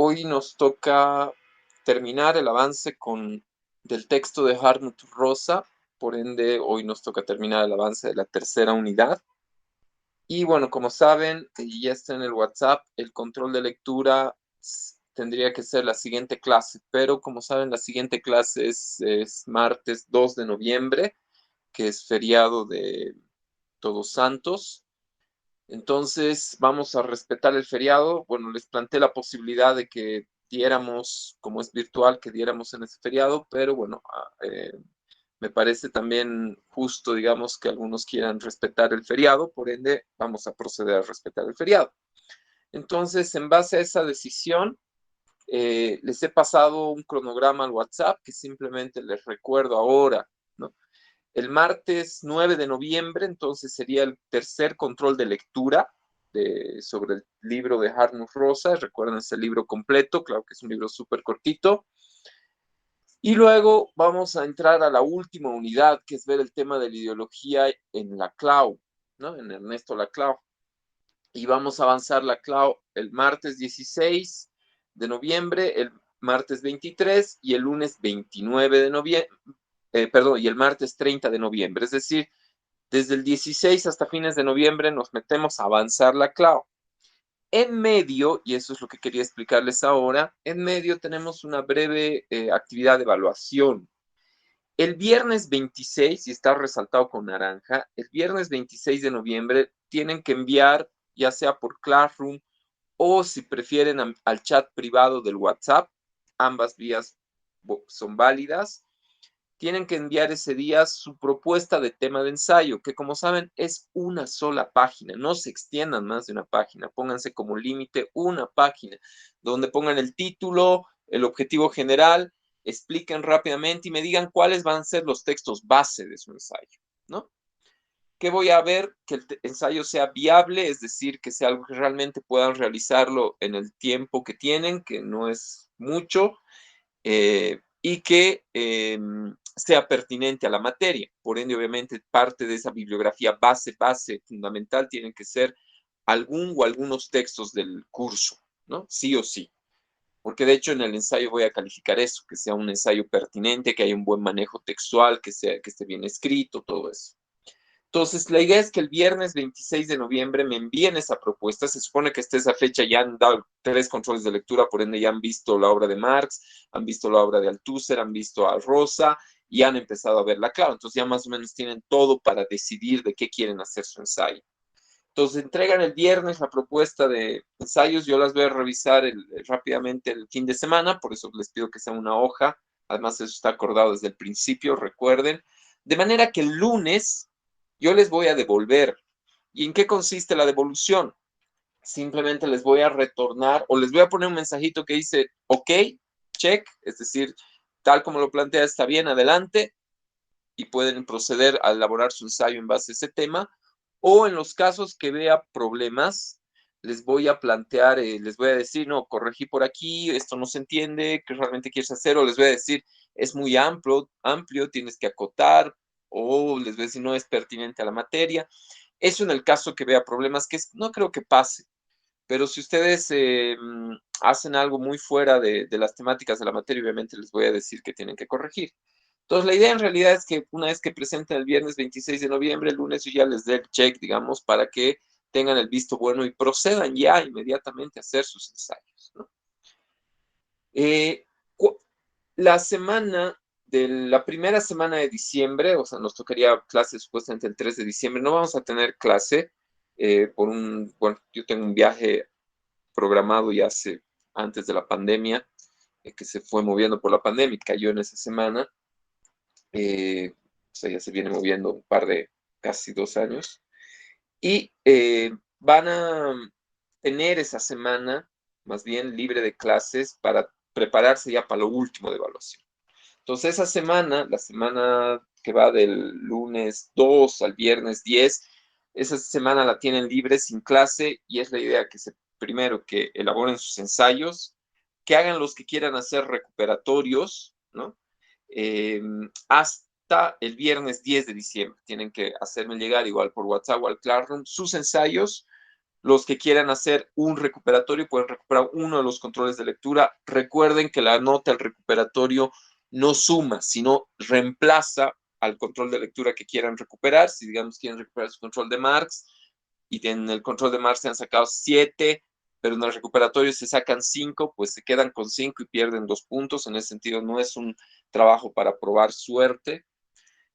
Hoy nos toca terminar el avance del texto de Hartmut Rosa, por ende hoy nos toca terminar el avance de la tercera unidad. Y bueno, como saben, y ya está en el WhatsApp, el control de lectura tendría que ser la siguiente clase, pero como saben, la siguiente clase es martes 2 de noviembre, que es feriado de Todos Santos. Entonces, vamos a respetar el feriado. Bueno, les planteé la posibilidad de que diéramos, como es virtual, que diéramos en ese feriado, pero bueno, me parece también justo, digamos, que algunos quieran respetar el feriado, por ende, vamos a proceder a respetar el feriado. Entonces, en base a esa decisión, les he pasado un cronograma al WhatsApp que simplemente les recuerdo ahora, ¿no? El martes 9 de noviembre, entonces sería el tercer control de lectura sobre el libro de Hartmut Rosa. Recuerden ese libro completo, claro que es un libro súper cortito. Y luego vamos a entrar a la última unidad, que es ver el tema de la ideología en Laclau, ¿no? En Ernesto Laclau. Y vamos a avanzar Laclau el martes 16 de noviembre, el martes 23 y el lunes 29 de noviembre, y el martes 30 de noviembre. Es decir, desde el 16 hasta fines de noviembre nos metemos a avanzar Laclau. En medio, y eso es lo que quería explicarles ahora, en medio tenemos una breve actividad de evaluación. El viernes 26, y está resaltado con naranja, el viernes 26 de noviembre tienen que enviar, ya sea por Classroom o si prefieren al chat privado del WhatsApp, ambas vías son válidas. Tienen que enviar ese día su propuesta de tema de ensayo, que como saben es una sola página, no se extiendan más de una página, pónganse como límite una página, donde pongan el título, el objetivo general, expliquen rápidamente y me digan cuáles van a ser los textos base de su ensayo, ¿no? ¿Qué voy a ver? Que el ensayo sea viable, es decir, que sea algo que realmente puedan realizarlo en el tiempo que tienen, que no es mucho, y que sea pertinente a la materia. Por ende, obviamente, parte de esa bibliografía base fundamental tienen que ser algún o algunos textos del curso, ¿no? Sí o sí. Porque de hecho en el ensayo voy a calificar eso, que sea un ensayo pertinente, que haya un buen manejo textual, que esté bien escrito, todo eso. Entonces, la idea es que el viernes 26 de noviembre me envíen esa propuesta. Se supone que hasta esa fecha ya han dado 3 controles de lectura, por ende ya han visto la obra de Marx, han visto la obra de Althusser, han visto a Rosa y han empezado a verla claro. Entonces ya más o menos tienen todo para decidir de qué quieren hacer su ensayo. Entonces entregan el viernes la propuesta de ensayos. Yo las voy a revisar rápidamente el fin de semana, por eso les pido que sea una hoja. Además, eso está acordado desde el principio, recuerden. De manera que el lunes yo les voy a devolver. ¿Y en qué consiste la devolución? Simplemente les voy a retornar o les voy a poner un mensajito que dice, ok, check, es decir, tal como lo plantea está bien, adelante, y pueden proceder a elaborar su ensayo en base a ese tema. O en los casos que vea problemas, les voy a plantear, les voy a decir, no, corregí por aquí, esto no se entiende, ¿qué realmente quieres hacer? O les voy a decir, es muy amplio, tienes que acotar, o les voy a decir, no es pertinente a la materia. Eso en el caso que vea problemas, que no creo que pase, pero si ustedes hacen algo muy fuera de las temáticas de la materia, obviamente les voy a decir que tienen que corregir. Entonces, la idea en realidad es que una vez que presenten el viernes 26 de noviembre, el lunes yo ya les dé el check, digamos, para que tengan el visto bueno y procedan ya inmediatamente a hacer sus ensayos, ¿no? Eh, la semana la primera semana de diciembre, o sea, nos tocaría clase supuestamente el 3 de diciembre, no vamos a tener clase bueno, yo tengo un viaje programado ya antes de la pandemia, que se fue moviendo por la pandemia y cayó en esa semana. O sea, ya se viene moviendo un par de casi 2 años. Y van a tener esa semana más bien libre de clases para prepararse ya para lo último de evaluación. Entonces, esa semana, la semana que va del lunes 2 al viernes 10, esa semana la tienen libre sin clase y es la idea que primero que elaboren sus ensayos, que hagan los que quieran hacer recuperatorios, ¿no? Hasta el viernes 10 de diciembre. Tienen que hacerme llegar igual por WhatsApp o al Classroom sus ensayos Los que quieran hacer un recuperatorio pueden recuperar uno de los controles de lectura. Recuerden que la nota del recuperatorio no suma, sino reemplaza al control de lectura que quieran recuperar. Si, digamos, quieren recuperar su control de Marx y en el control de Marx se han sacado 7, pero en el recuperatorio se sacan 5, pues se quedan con 5 y pierden 2 puntos. En ese sentido, no es un trabajo para probar suerte.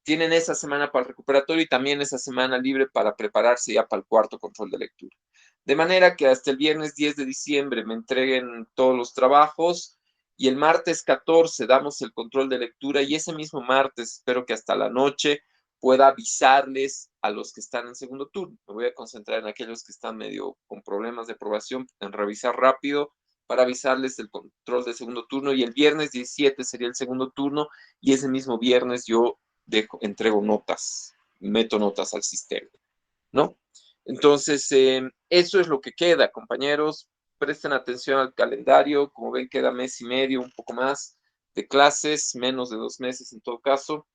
Tienen esa semana para el recuperatorio y también esa semana libre para prepararse ya para el cuarto control de lectura. De manera que hasta el viernes 10 de diciembre me entreguen todos los trabajos y el martes 14 damos el control de lectura y ese mismo martes, espero que hasta la noche, pueda avisarles a los que están en segundo turno. Me voy a concentrar en aquellos que están medio con problemas de aprobación, en revisar rápido para avisarles el control de segundo turno y el viernes 17 sería el segundo turno y ese mismo viernes yo entrego notas, meto notas al sistema, ¿no? Entonces, eso es lo que queda, compañeros. Presten atención al calendario. Como ven, queda mes y medio, un poco más de clases, menos de 2 meses en todo caso.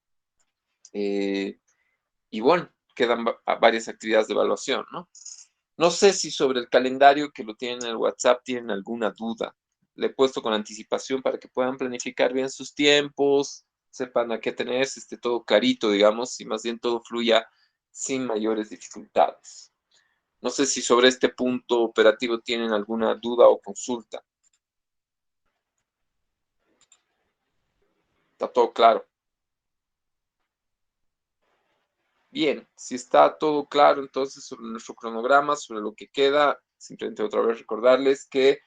Y bueno, quedan varias actividades de evaluación, ¿no? No sé si sobre el calendario que lo tienen en el WhatsApp tienen alguna duda. Le he puesto con anticipación para que puedan planificar bien sus tiempos, sepan a qué tenerse, esté todo clarito, digamos, y más bien todo fluya sin mayores dificultades. No sé si sobre este punto operativo tienen alguna duda o consulta. Está todo claro. Bien, si está todo claro entonces sobre nuestro cronograma, sobre lo que queda, simplemente otra vez recordarles que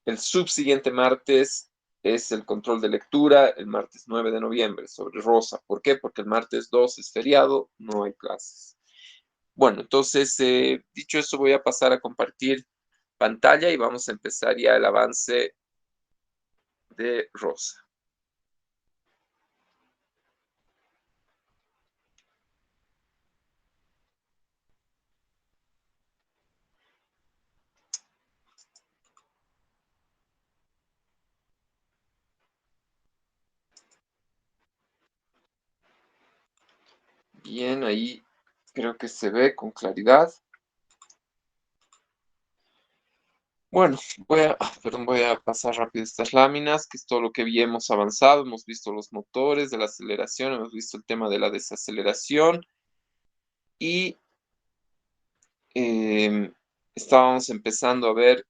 el subsiguiente martes es el control de lectura, el martes 9 de noviembre, sobre Rosa. ¿Por qué? Porque el martes 2 es feriado, no hay clases. Bueno, entonces, dicho eso, voy a pasar a compartir pantalla y vamos a empezar ya el avance de Rosa. Bien, ahí creo que se ve con claridad. Bueno, voy a pasar rápido estas láminas, que es todo lo que hemos avanzado. Hemos visto los motores de la aceleración, hemos visto el tema de la desaceleración y estábamos empezando a ver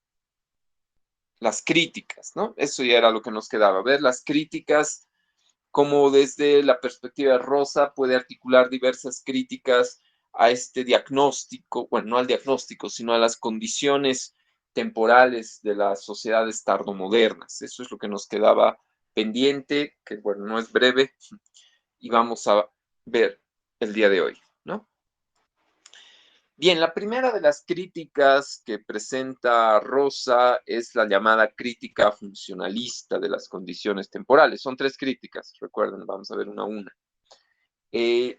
las críticas, ¿no? Eso ya era lo que nos quedaba, ver las críticas, como desde la perspectiva de Rosa puede articular diversas críticas a este diagnóstico, bueno, no al diagnóstico, sino a las condiciones temporales de las sociedades tardomodernas. Eso es lo que nos quedaba pendiente, que bueno, no es breve, y vamos a ver el día de hoy, ¿no? Bien, la primera de las críticas que presenta Rosa es la llamada crítica funcionalista de las condiciones temporales. Son 3 críticas, recuerden, vamos a ver una a una.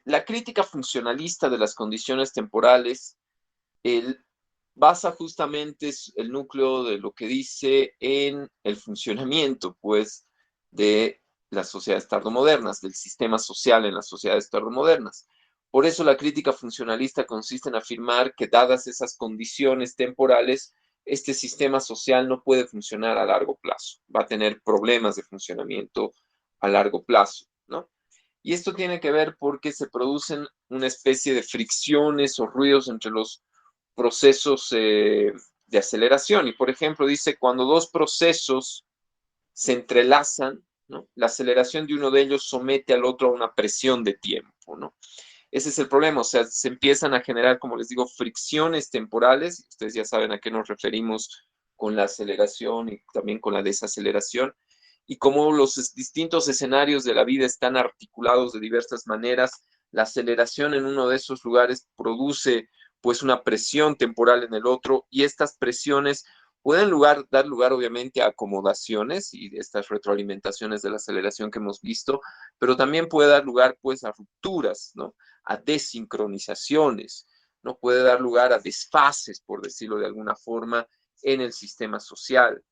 La crítica funcionalista de las condiciones temporales basa justamente el núcleo de lo que dice en el funcionamiento, pues, de las sociedades tardomodernas, del sistema social en las sociedades tardomodernas. Por eso la crítica funcionalista consiste en afirmar que dadas esas condiciones temporales, este sistema social no puede funcionar a largo plazo, va a tener problemas de funcionamiento a largo plazo, ¿no? Y esto tiene que ver porque se producen una especie de fricciones o ruidos entre los procesos de aceleración. Y por ejemplo, dice, cuando dos procesos se entrelazan, ¿no? La aceleración de uno de ellos somete al otro a una presión de tiempo, ¿no? Ese es el problema, o sea, se empiezan a generar, como les digo, fricciones temporales, ustedes ya saben a qué nos referimos con la aceleración y también con la desaceleración, y como los distintos escenarios de la vida están articulados de diversas maneras, la aceleración en uno de esos lugares produce pues una presión temporal en el otro y estas presiones pueden dar lugar obviamente a acomodaciones y estas retroalimentaciones de la aceleración que hemos visto, pero también puede dar lugar pues a rupturas, ¿no? A desincronizaciones, ¿no? Puede dar lugar a desfases, por decirlo de alguna forma, en el sistema social.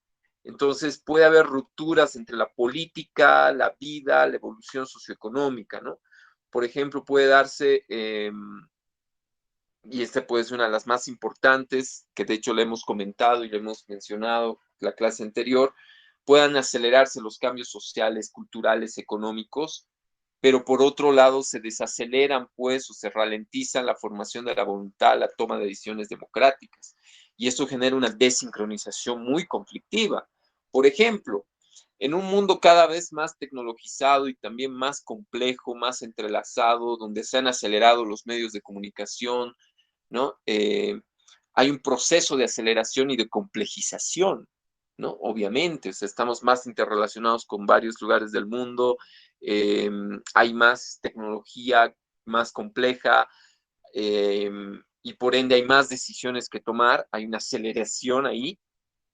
Entonces puede haber rupturas entre la política, la vida, la evolución socioeconómica, ¿no? Por ejemplo, puede darse y esta puede ser una de las más importantes, que de hecho le hemos comentado y le hemos mencionado en la clase anterior, puedan acelerarse los cambios sociales, culturales, económicos, pero por otro lado se desaceleran pues o se ralentiza la formación de la voluntad, la toma de decisiones democráticas. Y esto genera una desincronización muy conflictiva. Por ejemplo, en un mundo cada vez más tecnologizado y también más complejo, más entrelazado, donde se han acelerado los medios de comunicación, ¿no? Hay un proceso de aceleración y de complejización, ¿no? Obviamente, o sea, estamos más interrelacionados con varios lugares del mundo, hay más tecnología más compleja, y por ende hay más decisiones que tomar, hay una aceleración ahí,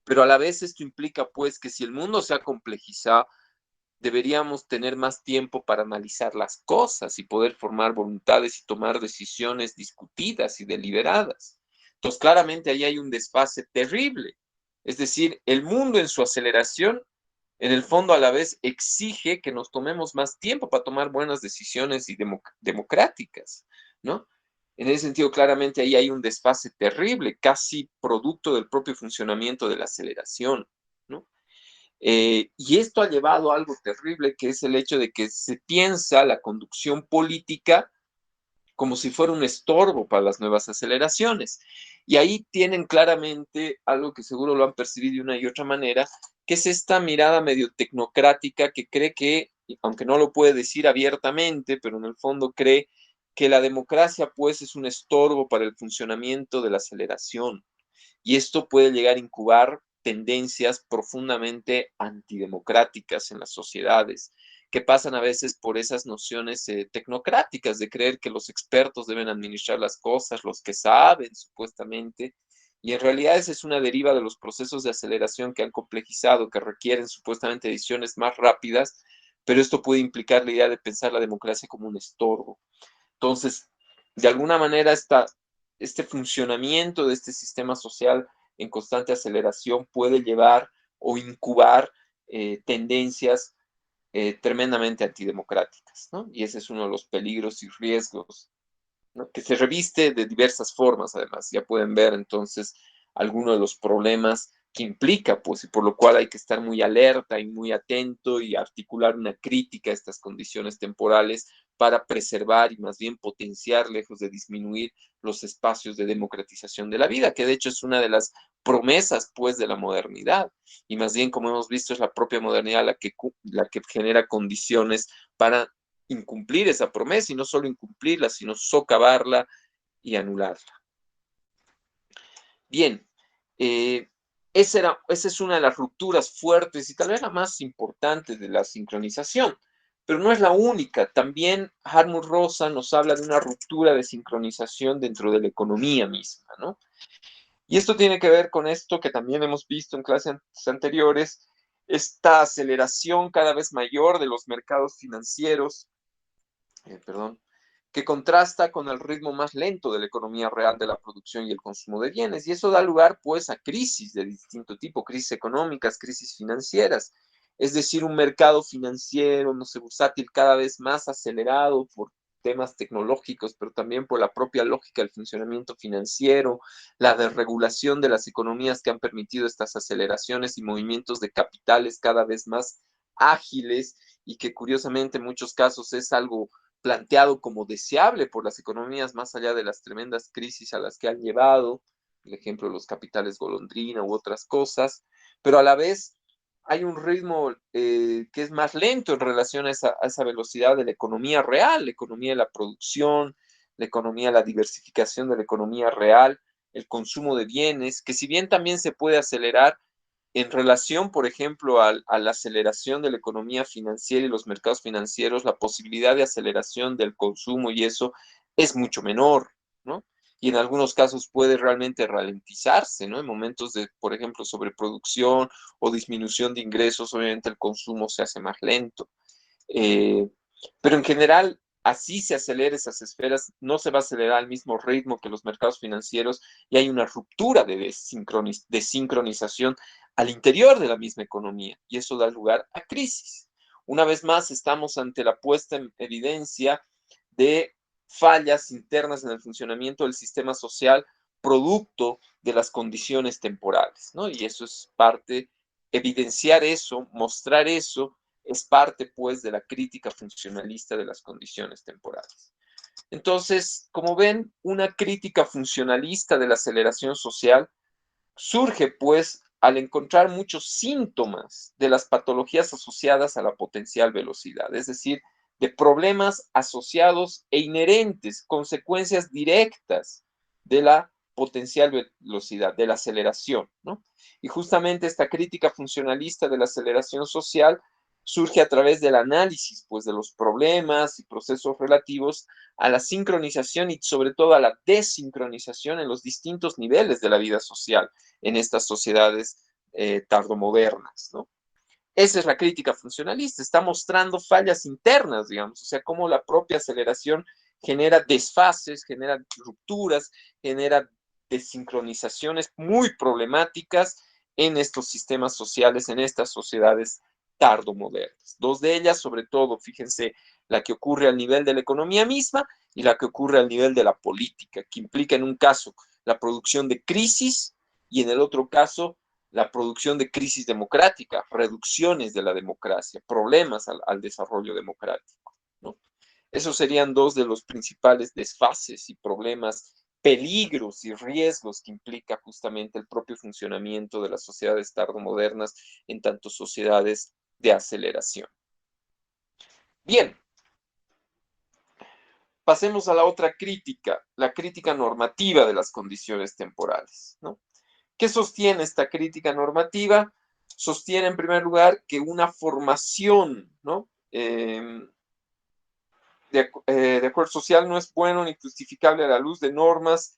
pero a la vez esto implica pues que si el mundo se ha complejizado, deberíamos tener más tiempo para analizar las cosas y poder formar voluntades y tomar decisiones discutidas y deliberadas. Entonces, claramente ahí hay un desfase terrible. Es decir, el mundo en su aceleración, en el fondo a la vez exige que nos tomemos más tiempo para tomar buenas decisiones y democráticas, ¿no? En ese sentido, claramente ahí hay un desfase terrible, casi producto del propio funcionamiento de la aceleración, ¿no? Y esto ha llevado a algo terrible, que es el hecho de que se piensa la conducción política como si fuera un estorbo para las nuevas aceleraciones. Y ahí tienen claramente algo que seguro lo han percibido de una y otra manera, que es esta mirada medio tecnocrática que cree que, aunque no lo puede decir abiertamente, pero en el fondo cree que la democracia pues es un estorbo para el funcionamiento de la aceleración y esto puede llegar a incubar tendencias profundamente antidemocráticas en las sociedades, que pasan a veces por esas nociones tecnocráticas de creer que los expertos deben administrar las cosas, los que saben supuestamente, y en realidad esa es una deriva de los procesos de aceleración que han complejizado, que requieren supuestamente decisiones más rápidas, pero esto puede implicar la idea de pensar la democracia como un estorbo. Entonces, de alguna manera, este funcionamiento de este sistema social en constante aceleración puede llevar o incubar tendencias tremendamente antidemocráticas, ¿no? Y ese es uno de los peligros y riesgos, ¿no? Que se reviste de diversas formas, además. Ya pueden ver entonces algunos de los problemas que implica, pues, y por lo cual hay que estar muy alerta y muy atento y articular una crítica a estas condiciones temporales para preservar y más bien potenciar, lejos de disminuir, los espacios de democratización de la vida, que de hecho es una de las promesas, pues, de la modernidad. Y más bien, como hemos visto, es la propia modernidad la que genera condiciones para incumplir esa promesa y no solo incumplirla, sino socavarla y anularla. Bien, eh, esa es una de las rupturas fuertes y tal vez la más importante de la sincronización, pero no es la única. También Hartmut Rosa nos habla de una ruptura de sincronización dentro de la economía misma, ¿no? Y esto tiene que ver con esto que también hemos visto en clases anteriores, esta aceleración cada vez mayor de los mercados financieros, perdón, que contrasta con el ritmo más lento de la economía real de la producción y el consumo de bienes. Y eso da lugar, pues, a crisis de distinto tipo, crisis económicas, crisis financieras. Es decir, un mercado financiero, no sé, bursátil cada vez más acelerado por temas tecnológicos, pero también por la propia lógica del funcionamiento financiero, la desregulación de las economías que han permitido estas aceleraciones y movimientos de capitales cada vez más ágiles y que curiosamente en muchos casos es algo planteado como deseable por las economías más allá de las tremendas crisis a las que han llevado, el ejemplo de los capitales golondrina u otras cosas, pero a la vez hay un ritmo que es más lento en relación a esa velocidad de la economía real, la economía de la producción, la economía, la diversificación de la economía real, el consumo de bienes, que si bien también se puede acelerar, en relación, por ejemplo, a la aceleración de la economía financiera y los mercados financieros, la posibilidad de aceleración del consumo y eso es mucho menor, ¿no? Y en algunos casos puede realmente ralentizarse, ¿no? En momentos de, por ejemplo, sobreproducción o disminución de ingresos, obviamente el consumo se hace más lento. Eh, pero en general, así se acelera esas esferas, no se va a acelerar al mismo ritmo que los mercados financieros y hay una ruptura de sincronización al interior de la misma economía y eso da lugar a crisis. Una vez más, estamos ante la puesta en evidencia de fallas internas en el funcionamiento del sistema social producto de las condiciones temporales, ¿no? Y eso es parte, evidenciar eso, mostrar eso, es parte, pues, de la crítica funcionalista de las condiciones temporales. Entonces, como ven, una crítica funcionalista de la aceleración social surge, pues, al encontrar muchos síntomas de las patologías asociadas a la potencial velocidad, es decir, de problemas asociados e inherentes, consecuencias directas de la potencial velocidad, de la aceleración, ¿no? Y justamente esta crítica funcionalista de la aceleración social surge a través del análisis, pues, de los problemas y procesos relativos a la sincronización y sobre todo a la desincronización en los distintos niveles de la vida social en estas sociedades tardomodernas, ¿no? Esa es la crítica funcionalista, está mostrando fallas internas, digamos, o sea, cómo la propia aceleración genera desfases, genera rupturas, genera desincronizaciones muy problemáticas en estos sistemas sociales, en estas sociedades tardomodernas. Dos de ellas, sobre todo, fíjense, la que ocurre al nivel de la economía misma y la que ocurre al nivel de la política, que implica en un caso la producción de crisis y en el otro caso la producción de crisis democrática, reducciones de la democracia, problemas al desarrollo democrático, ¿no? Esos serían dos de los principales desfases y problemas, peligros y riesgos que implica justamente el propio funcionamiento de las sociedades tardomodernas en tanto sociedades de aceleración. Bien, pasemos a la otra crítica, la crítica normativa de las condiciones temporales, ¿no? ¿Qué sostiene esta crítica normativa? Sostiene en primer lugar que una formación, ¿no? De acuerdo social no es bueno ni justificable a la luz de normas.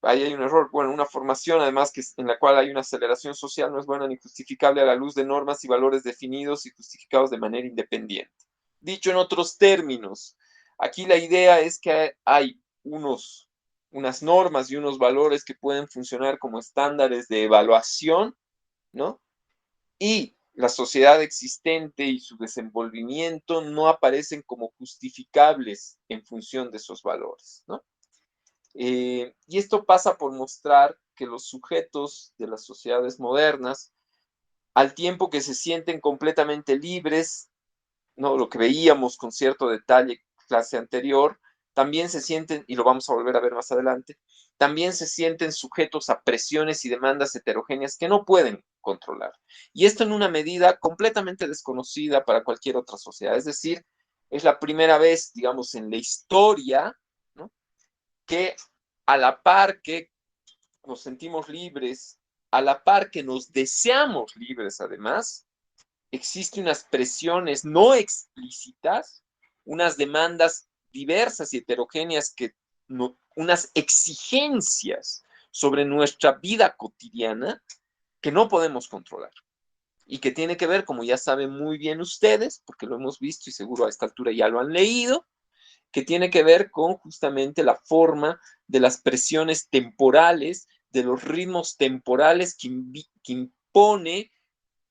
Ahí hay un error. Bueno, una formación, además, que en la cual hay una aceleración social, no es buena ni justificable a la luz de normas y valores definidos y justificados de manera independiente. Dicho en otros términos, aquí la idea es que hay unas normas y unos valores que pueden funcionar como estándares de evaluación, ¿no? Y la sociedad existente y su desenvolvimiento no aparecen como justificables en función de esos valores, ¿no? Y esto pasa por mostrar que los sujetos de las sociedades modernas, al tiempo que se sienten completamente libres, ¿no? Lo que veíamos con cierto detalle clase anterior, también se sienten, y lo vamos a volver a ver más adelante, también se sienten sujetos a presiones y demandas heterogéneas que no pueden controlar. Y esto en una medida completamente desconocida para cualquier otra sociedad. Es decir, es la primera vez, digamos, en la historia, ¿no? Que a la par que nos sentimos libres, a la par que nos deseamos libres además, existen unas presiones no explícitas, unas demandas diversas y heterogéneas, unas exigencias sobre nuestra vida cotidiana que no podemos controlar y que tiene que ver, como ya saben muy bien ustedes, porque lo hemos visto y seguro a esta altura ya lo han leído, que tiene que ver con justamente la forma de las presiones temporales, de los ritmos temporales que impone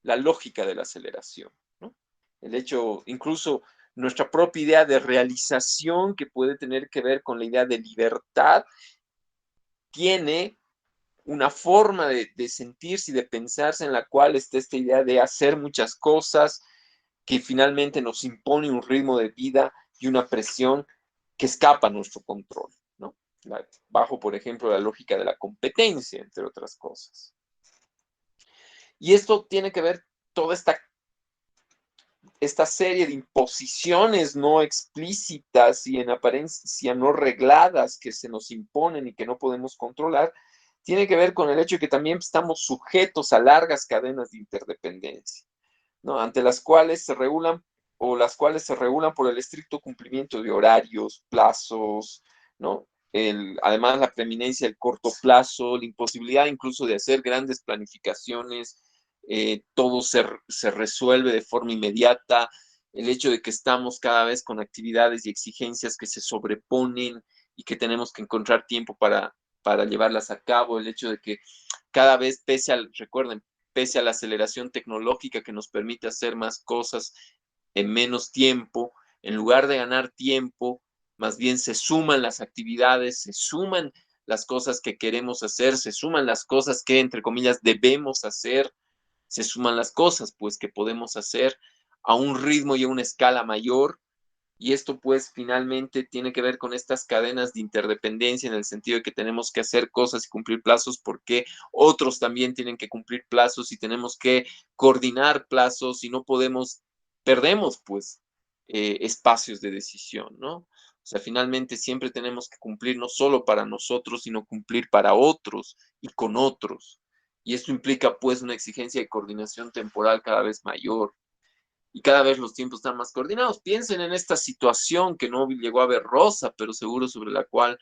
la lógica de la aceleración, ¿no? El hecho, incluso nuestra propia idea de realización, que puede tener que ver con la idea de libertad, tiene una forma de sentirse y de pensarse en la cual está esta idea de hacer muchas cosas que finalmente nos impone un ritmo de vida y una presión que escapa a nuestro control, ¿no? Bajo, por ejemplo, la lógica de la competencia, entre otras cosas. Y esto tiene que ver toda esta serie de imposiciones no explícitas y en apariencia no regladas que se nos imponen y que no podemos controlar, tiene que ver con el hecho de que también estamos sujetos a largas cadenas de interdependencia, ¿no? Ante las cuales se regulan o las cuales se regulan por el estricto cumplimiento de horarios, plazos, ¿no? Además, la preeminencia del corto plazo, la imposibilidad incluso de hacer grandes planificaciones, todo se resuelve de forma inmediata, el hecho de que estamos cada vez con actividades y exigencias que se sobreponen y que tenemos que encontrar tiempo para llevarlas a cabo, el hecho de que cada vez, recuerden, pese a la aceleración tecnológica que nos permite hacer más cosas en menos tiempo, en lugar de ganar tiempo, más bien se suman las actividades, se suman las cosas que queremos hacer, se suman las cosas que, entre comillas, debemos hacer, se suman las cosas, pues, que podemos hacer a un ritmo y a una escala mayor. Y esto, pues, finalmente tiene que ver con estas cadenas de interdependencia en el sentido de que tenemos que hacer cosas y cumplir plazos porque otros también tienen que cumplir plazos y tenemos que coordinar plazos y no podemos, perdemos, pues, espacios de decisión, ¿no? O sea, finalmente siempre tenemos que cumplir no solo para nosotros, sino cumplir para otros y con otros. Y esto implica, pues, una exigencia de coordinación temporal cada vez mayor y cada vez los tiempos están más coordinados. Piensen en esta situación que no llegó a ver Rosa, pero seguro sobre la cual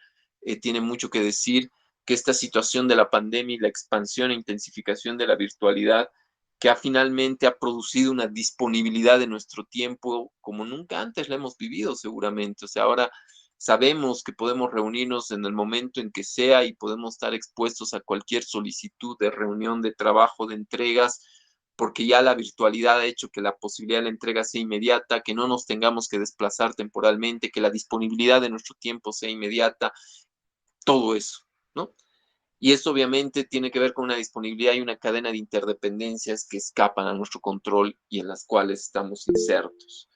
tiene mucho que decir, que esta situación de la pandemia y la expansión e intensificación de la virtualidad, que finalmente ha producido una disponibilidad de nuestro tiempo como nunca antes la hemos vivido seguramente. O sea, ahora sabemos que podemos reunirnos en el momento en que sea y podemos estar expuestos a cualquier solicitud de reunión, de trabajo, de entregas, porque ya la virtualidad ha hecho que la posibilidad de la entrega sea inmediata, que no nos tengamos que desplazar temporalmente, que la disponibilidad de nuestro tiempo sea inmediata, todo eso, ¿no? Y eso obviamente tiene que ver con una disponibilidad y una cadena de interdependencias que escapan a nuestro control y en las cuales estamos insertos.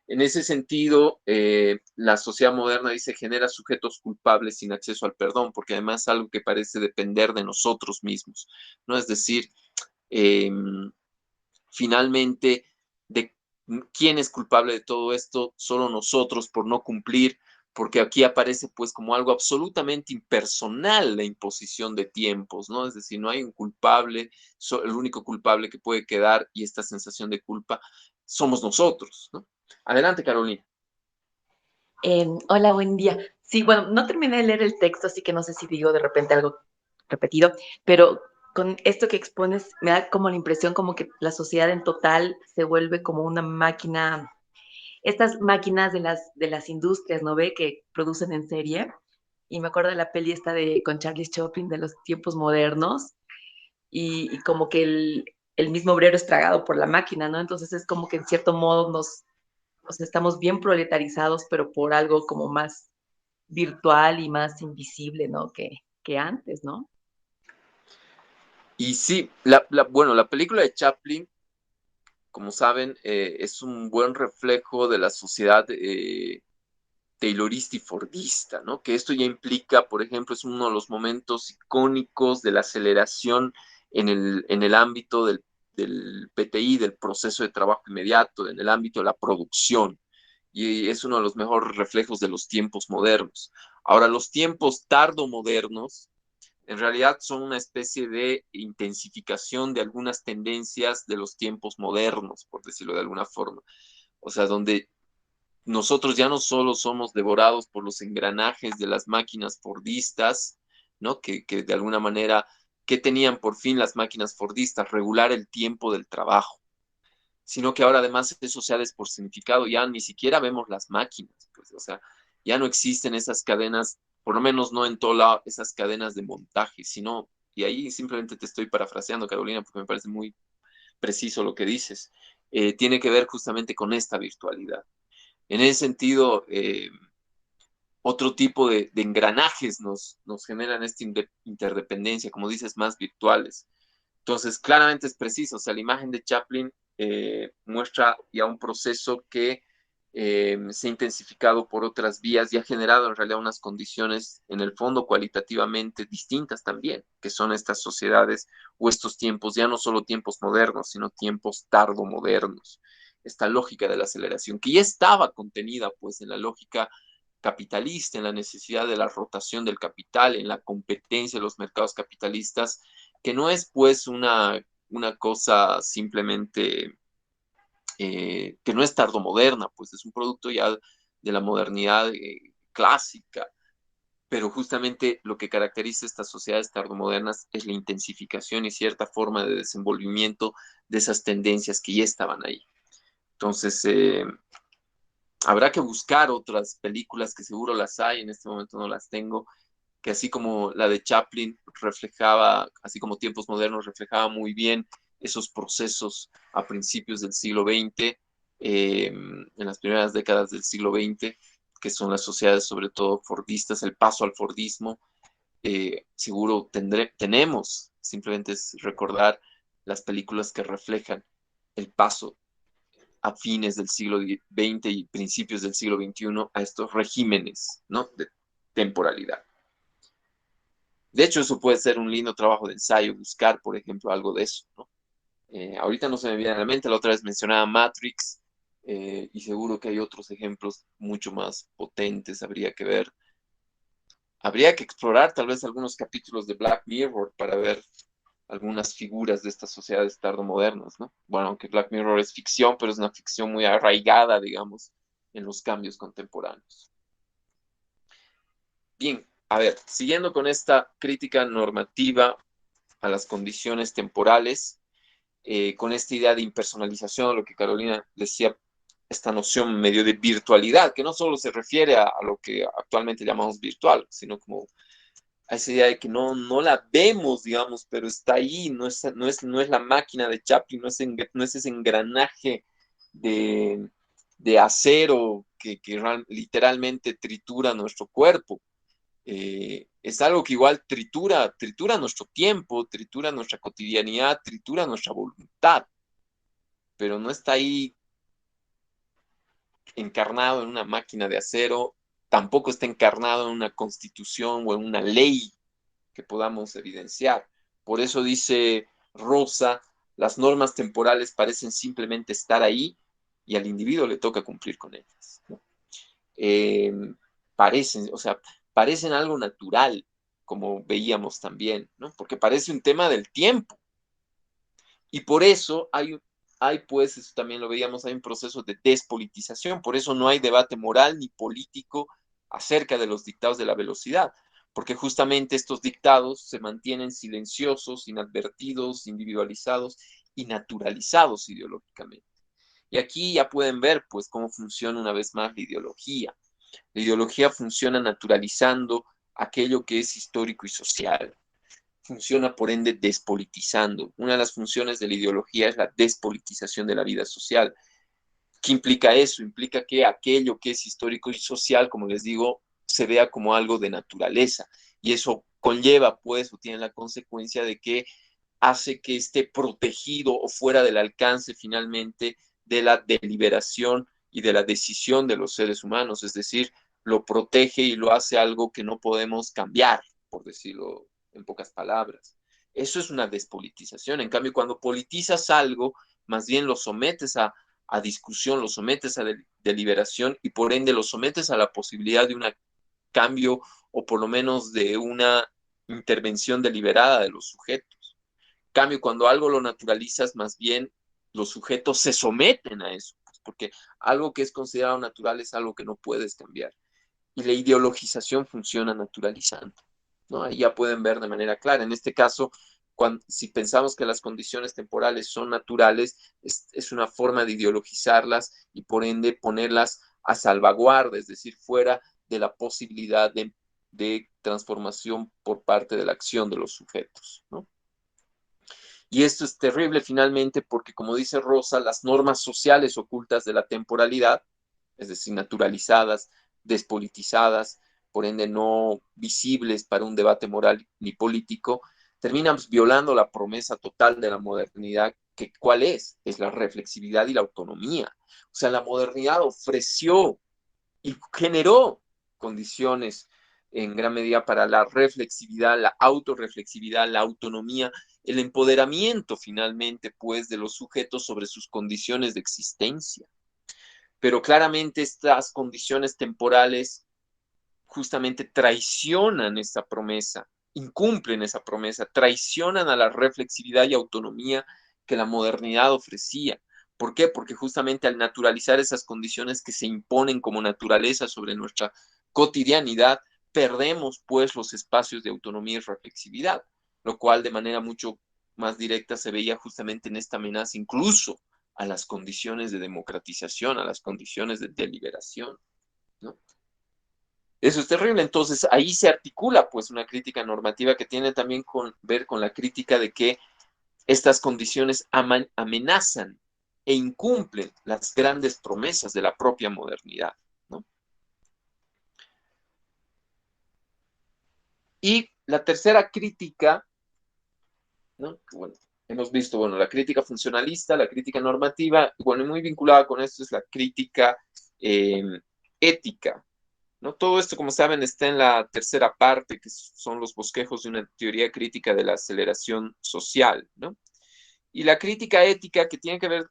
En ese sentido, la sociedad moderna dice genera sujetos culpables sin acceso al perdón, porque además es algo que parece depender de nosotros mismos, ¿no? Es decir, eh, finalmente, de quién es culpable de todo esto, solo nosotros por no cumplir, porque aquí aparece pues como algo absolutamente impersonal la imposición de tiempos, ¿no? Es decir, no hay un culpable, el único culpable que puede quedar y esta sensación de culpa somos nosotros, ¿no? Adelante, Carolina. Hola, buen día. Sí, bueno, no terminé de leer el texto, así que no sé si digo de repente algo repetido, pero con esto que expones me da como la impresión como que la sociedad en total se vuelve como una máquina, estas máquinas de las industrias, ¿no ve? Que producen en serie. Y me acuerdo de la peli esta de con Charlie Chaplin de los tiempos modernos y como que el mismo obrero es tragado por la máquina, ¿no? Entonces es como que en cierto modo o sea, estamos bien proletarizados, pero por algo como más virtual y más invisible, ¿no? Que antes, ¿no? Y sí, bueno, la película de Chaplin, como saben, es un buen reflejo de la sociedad taylorista y fordista, ¿no? Que esto ya implica, por ejemplo, es uno de los momentos icónicos de la aceleración en el ámbito del PTI, del proceso de trabajo inmediato, en el ámbito de la producción. Y es uno de los mejores reflejos de los tiempos modernos. Ahora, los tiempos tardomodernos en realidad son una especie de intensificación de algunas tendencias de los tiempos modernos, por decirlo de alguna forma. O sea, donde nosotros ya no solo somos devorados por los engranajes de las máquinas fordistas, ¿no? Que de alguna manera, ¿qué tenían por fin las máquinas fordistas? Regular el tiempo del trabajo, sino que ahora además eso se ha despersonificado, ya ni siquiera vemos las máquinas, pues, o sea, ya no existen esas cadenas, por lo menos no en todo lado, esas cadenas de montaje, sino, y ahí simplemente te estoy parafraseando, Carolina, porque me parece muy preciso lo que dices, tiene que ver justamente con esta virtualidad. En ese sentido, otro tipo de engranajes nos generan esta interdependencia, como dices, más virtuales. Entonces, claramente es preciso, o sea, la imagen de Chaplin muestra ya un proceso que se ha intensificado por otras vías y ha generado en realidad unas condiciones en el fondo cualitativamente distintas también, que son estas sociedades o estos tiempos, ya no solo tiempos modernos, sino tiempos tardomodernos. Esta lógica de la aceleración, que ya estaba contenida pues en la lógica capitalista, en la necesidad de la rotación del capital, en la competencia de los mercados capitalistas, que no es pues una cosa simplemente que no es tardomoderna, pues es un producto ya de la modernidad clásica, pero justamente lo que caracteriza a estas sociedades tardomodernas es la intensificación y cierta forma de desenvolvimiento de esas tendencias que ya estaban ahí. Entonces, habrá que buscar otras películas que seguro las hay, en este momento no las tengo, que así como la de Chaplin reflejaba, así como tiempos modernos reflejaba muy bien esos procesos a principios del siglo XX, en las primeras décadas del siglo XX, que son las sociedades sobre todo fordistas, el paso al fordismo. Seguro tenemos, simplemente es recordar las películas que reflejan el paso a fines del siglo XX y principios del siglo XXI a estos regímenes, ¿no?, de temporalidad. De hecho, eso puede ser un lindo trabajo de ensayo, buscar, por ejemplo, algo de eso, ¿no? Ahorita no se me viene a la mente, la otra vez mencionaba Matrix, y seguro que hay otros ejemplos mucho más potentes, habría que explorar tal vez algunos capítulos de Black Mirror para ver algunas figuras de estas sociedades tardomodernas, ¿no? Bueno, aunque Black Mirror es ficción, pero es una ficción muy arraigada, digamos, en los cambios contemporáneos. Bien, a ver, siguiendo con esta crítica normativa a las condiciones temporales, con esta idea de impersonalización, lo que Carolina decía, esta noción medio de virtualidad, que no solo se refiere a lo que actualmente llamamos virtual, sino como a esa idea de que no la vemos, digamos, pero está ahí, no es la máquina de Chaplin, no es ese engranaje de, de acero que literalmente tritura nuestro cuerpo. Es algo que igual tritura nuestro tiempo, tritura nuestra cotidianidad, tritura nuestra voluntad, pero no está ahí encarnado en una máquina de acero, tampoco está encarnado en una constitución o en una ley que podamos evidenciar. Por eso dice Rosa, las normas temporales parecen simplemente estar ahí y al individuo le toca cumplir con ellas, ¿no? Eh, o sea, parecen algo natural, como veíamos también, ¿no? Porque parece un tema del tiempo. Y por eso pues, eso también lo veíamos, hay un proceso de despolitización, por eso no hay debate moral ni político acerca de los dictados de la velocidad, porque justamente estos dictados se mantienen silenciosos, inadvertidos, individualizados y naturalizados ideológicamente. Y aquí ya pueden ver, pues, cómo funciona una vez más la ideología. La ideología funciona naturalizando aquello que es histórico y social. Funciona, por ende, despolitizando. Una de las funciones de la ideología es la despolitización de la vida social. ¿Qué implica eso? Implica que aquello que es histórico y social, como les digo, se vea como algo de naturaleza. Y eso conlleva, pues, o tiene la consecuencia de que hace que esté protegido o fuera del alcance finalmente de la deliberación y de la decisión de los seres humanos, es decir, lo protege y lo hace algo que no podemos cambiar, por decirlo en pocas palabras. Eso es una despolitización. En cambio, cuando politizas algo, más bien lo sometes a discusión, lo sometes a deliberación y por ende lo sometes a la posibilidad de un cambio o por lo menos de una intervención deliberada de los sujetos. Cambio, cuando algo lo naturalizas, más bien los sujetos se someten a eso, pues, porque algo que es considerado natural es algo que no puedes cambiar. Y la ideologización funciona naturalizando, ¿no? Ahí ya pueden ver de manera clara. En este caso, si pensamos que las condiciones temporales son naturales, es una forma de ideologizarlas y por ende ponerlas a salvaguarda, es decir, fuera de la posibilidad de transformación por parte de la acción de los sujetos, ¿no? Y esto es terrible finalmente porque, como dice Rosa, las normas sociales ocultas de la temporalidad, es decir, naturalizadas, despolitizadas, por ende no visibles para un debate moral ni político, terminan violando la promesa total de la modernidad, que ¿cuál es? Es la reflexividad y la autonomía. O sea, la modernidad ofreció y generó condiciones en gran medida para la reflexividad, la autorreflexividad, la autonomía, el empoderamiento finalmente, pues, de los sujetos sobre sus condiciones de existencia. Pero claramente estas condiciones temporales justamente traicionan esta promesa, incumplen esa promesa, traicionan a la reflexividad y autonomía que la modernidad ofrecía. ¿Por qué? Porque justamente al naturalizar esas condiciones que se imponen como naturaleza sobre nuestra cotidianidad, perdemos pues los espacios de autonomía y reflexividad, lo cual de manera mucho más directa se veía justamente en esta amenaza incluso a las condiciones de democratización, a las condiciones de deliberación, ¿no? Eso es terrible. Entonces ahí se articula pues una crítica normativa que tiene también que ver con la crítica de que estas condiciones amenazan e incumplen las grandes promesas de la propia modernidad, ¿no? Y la tercera crítica, ¿no? Bueno, hemos visto, bueno, la crítica funcionalista, la crítica normativa, y bueno, muy vinculada con esto es la crítica eh, ética, ¿no? Todo esto, como saben, está en la tercera parte, que son los bosquejos de una teoría crítica de la aceleración social, ¿no? Y la crítica ética, que tiene que ver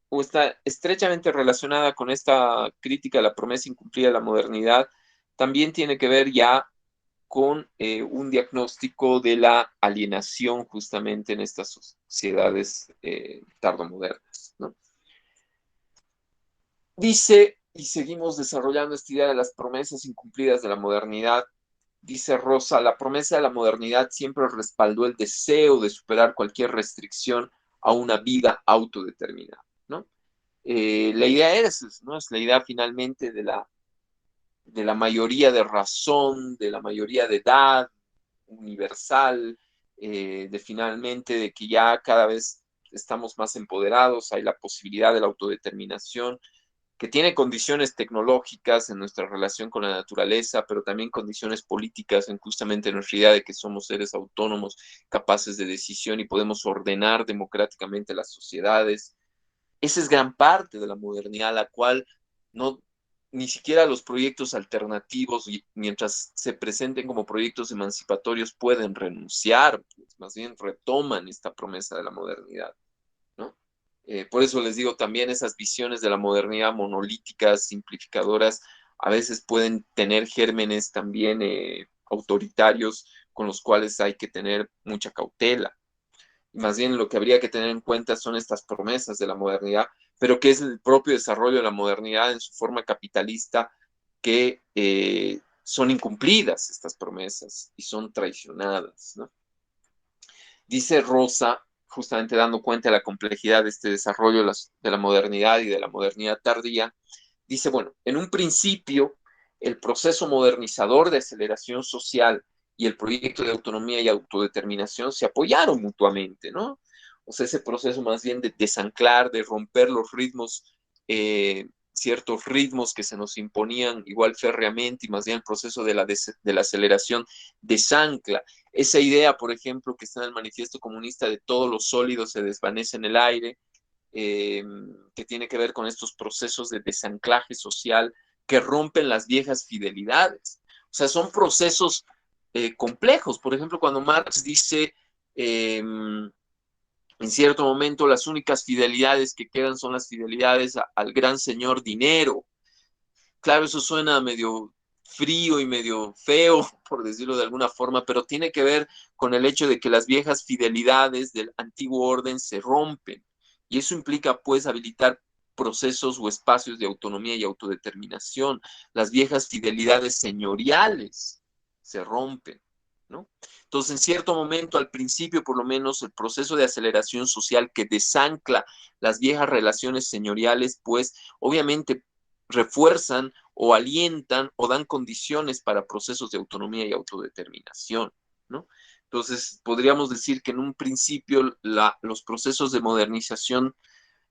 o está estrechamente relacionada con esta crítica a la promesa incumplida de la modernidad, también tiene que ver ya con un diagnóstico de la alienación justamente en estas sociedades tardomodernas, ¿no? Dice, y seguimos desarrollando esta idea de las promesas incumplidas de la modernidad, dice Rosa, la promesa de la modernidad siempre respaldó el deseo de superar cualquier restricción a una vida autodeterminada, ¿no? La idea es, ¿no? Es la idea finalmente de la mayoría de razón, de la mayoría de edad universal, de finalmente de que ya cada vez estamos más empoderados, hay la posibilidad de la autodeterminación, que tiene condiciones tecnológicas en nuestra relación con la naturaleza, pero también condiciones políticas en justamente nuestra idea de que somos seres autónomos, capaces de decisión y podemos ordenar democráticamente las sociedades. Esa es gran parte de la modernidad, la cual no, ni siquiera los proyectos alternativos, mientras se presenten como proyectos emancipatorios, pueden renunciar, pues, más bien retoman esta promesa de la modernidad, ¿no? Por eso les digo, también esas visiones de la modernidad monolíticas, simplificadoras, a veces pueden tener gérmenes también autoritarios con los cuales hay que tener mucha cautela. Más bien lo que habría que tener en cuenta son estas promesas de la modernidad, pero que es el propio desarrollo de la modernidad en su forma capitalista que son incumplidas estas promesas y son traicionadas, ¿no? Dice Rosa, justamente dando cuenta de la complejidad de este desarrollo de la modernidad y de la modernidad tardía, dice, bueno, en un principio, el proceso modernizador de aceleración social y el proyecto de autonomía y autodeterminación se apoyaron mutuamente, ¿no? O sea, ese proceso más bien de desanclar, de romper los ritmos, ciertos ritmos que se nos imponían igual férreamente, y más bien el proceso de la aceleración desancla. Esa idea, por ejemplo, que está en el manifiesto comunista de todos los sólidos se desvanece en el aire, eh, que tiene que ver con estos procesos de desanclaje social que rompen las viejas fidelidades. O sea, son procesos complejos. Por ejemplo, cuando Marx dice, en cierto momento, las únicas fidelidades que quedan son las fidelidades al gran señor dinero. Claro, eso suena medio frío y medio feo, por decirlo de alguna forma, pero tiene que ver con el hecho de que las viejas fidelidades del antiguo orden se rompen. Y eso implica, pues, habilitar procesos o espacios de autonomía y autodeterminación. Las viejas fidelidades señoriales se rompen, ¿no? Entonces, en cierto momento, al principio, por lo menos, el proceso de aceleración social que desancla las viejas relaciones señoriales, pues, obviamente refuerzan o alientan o dan condiciones para procesos de autonomía y autodeterminación, ¿no? Entonces, podríamos decir que en un principio los procesos de modernización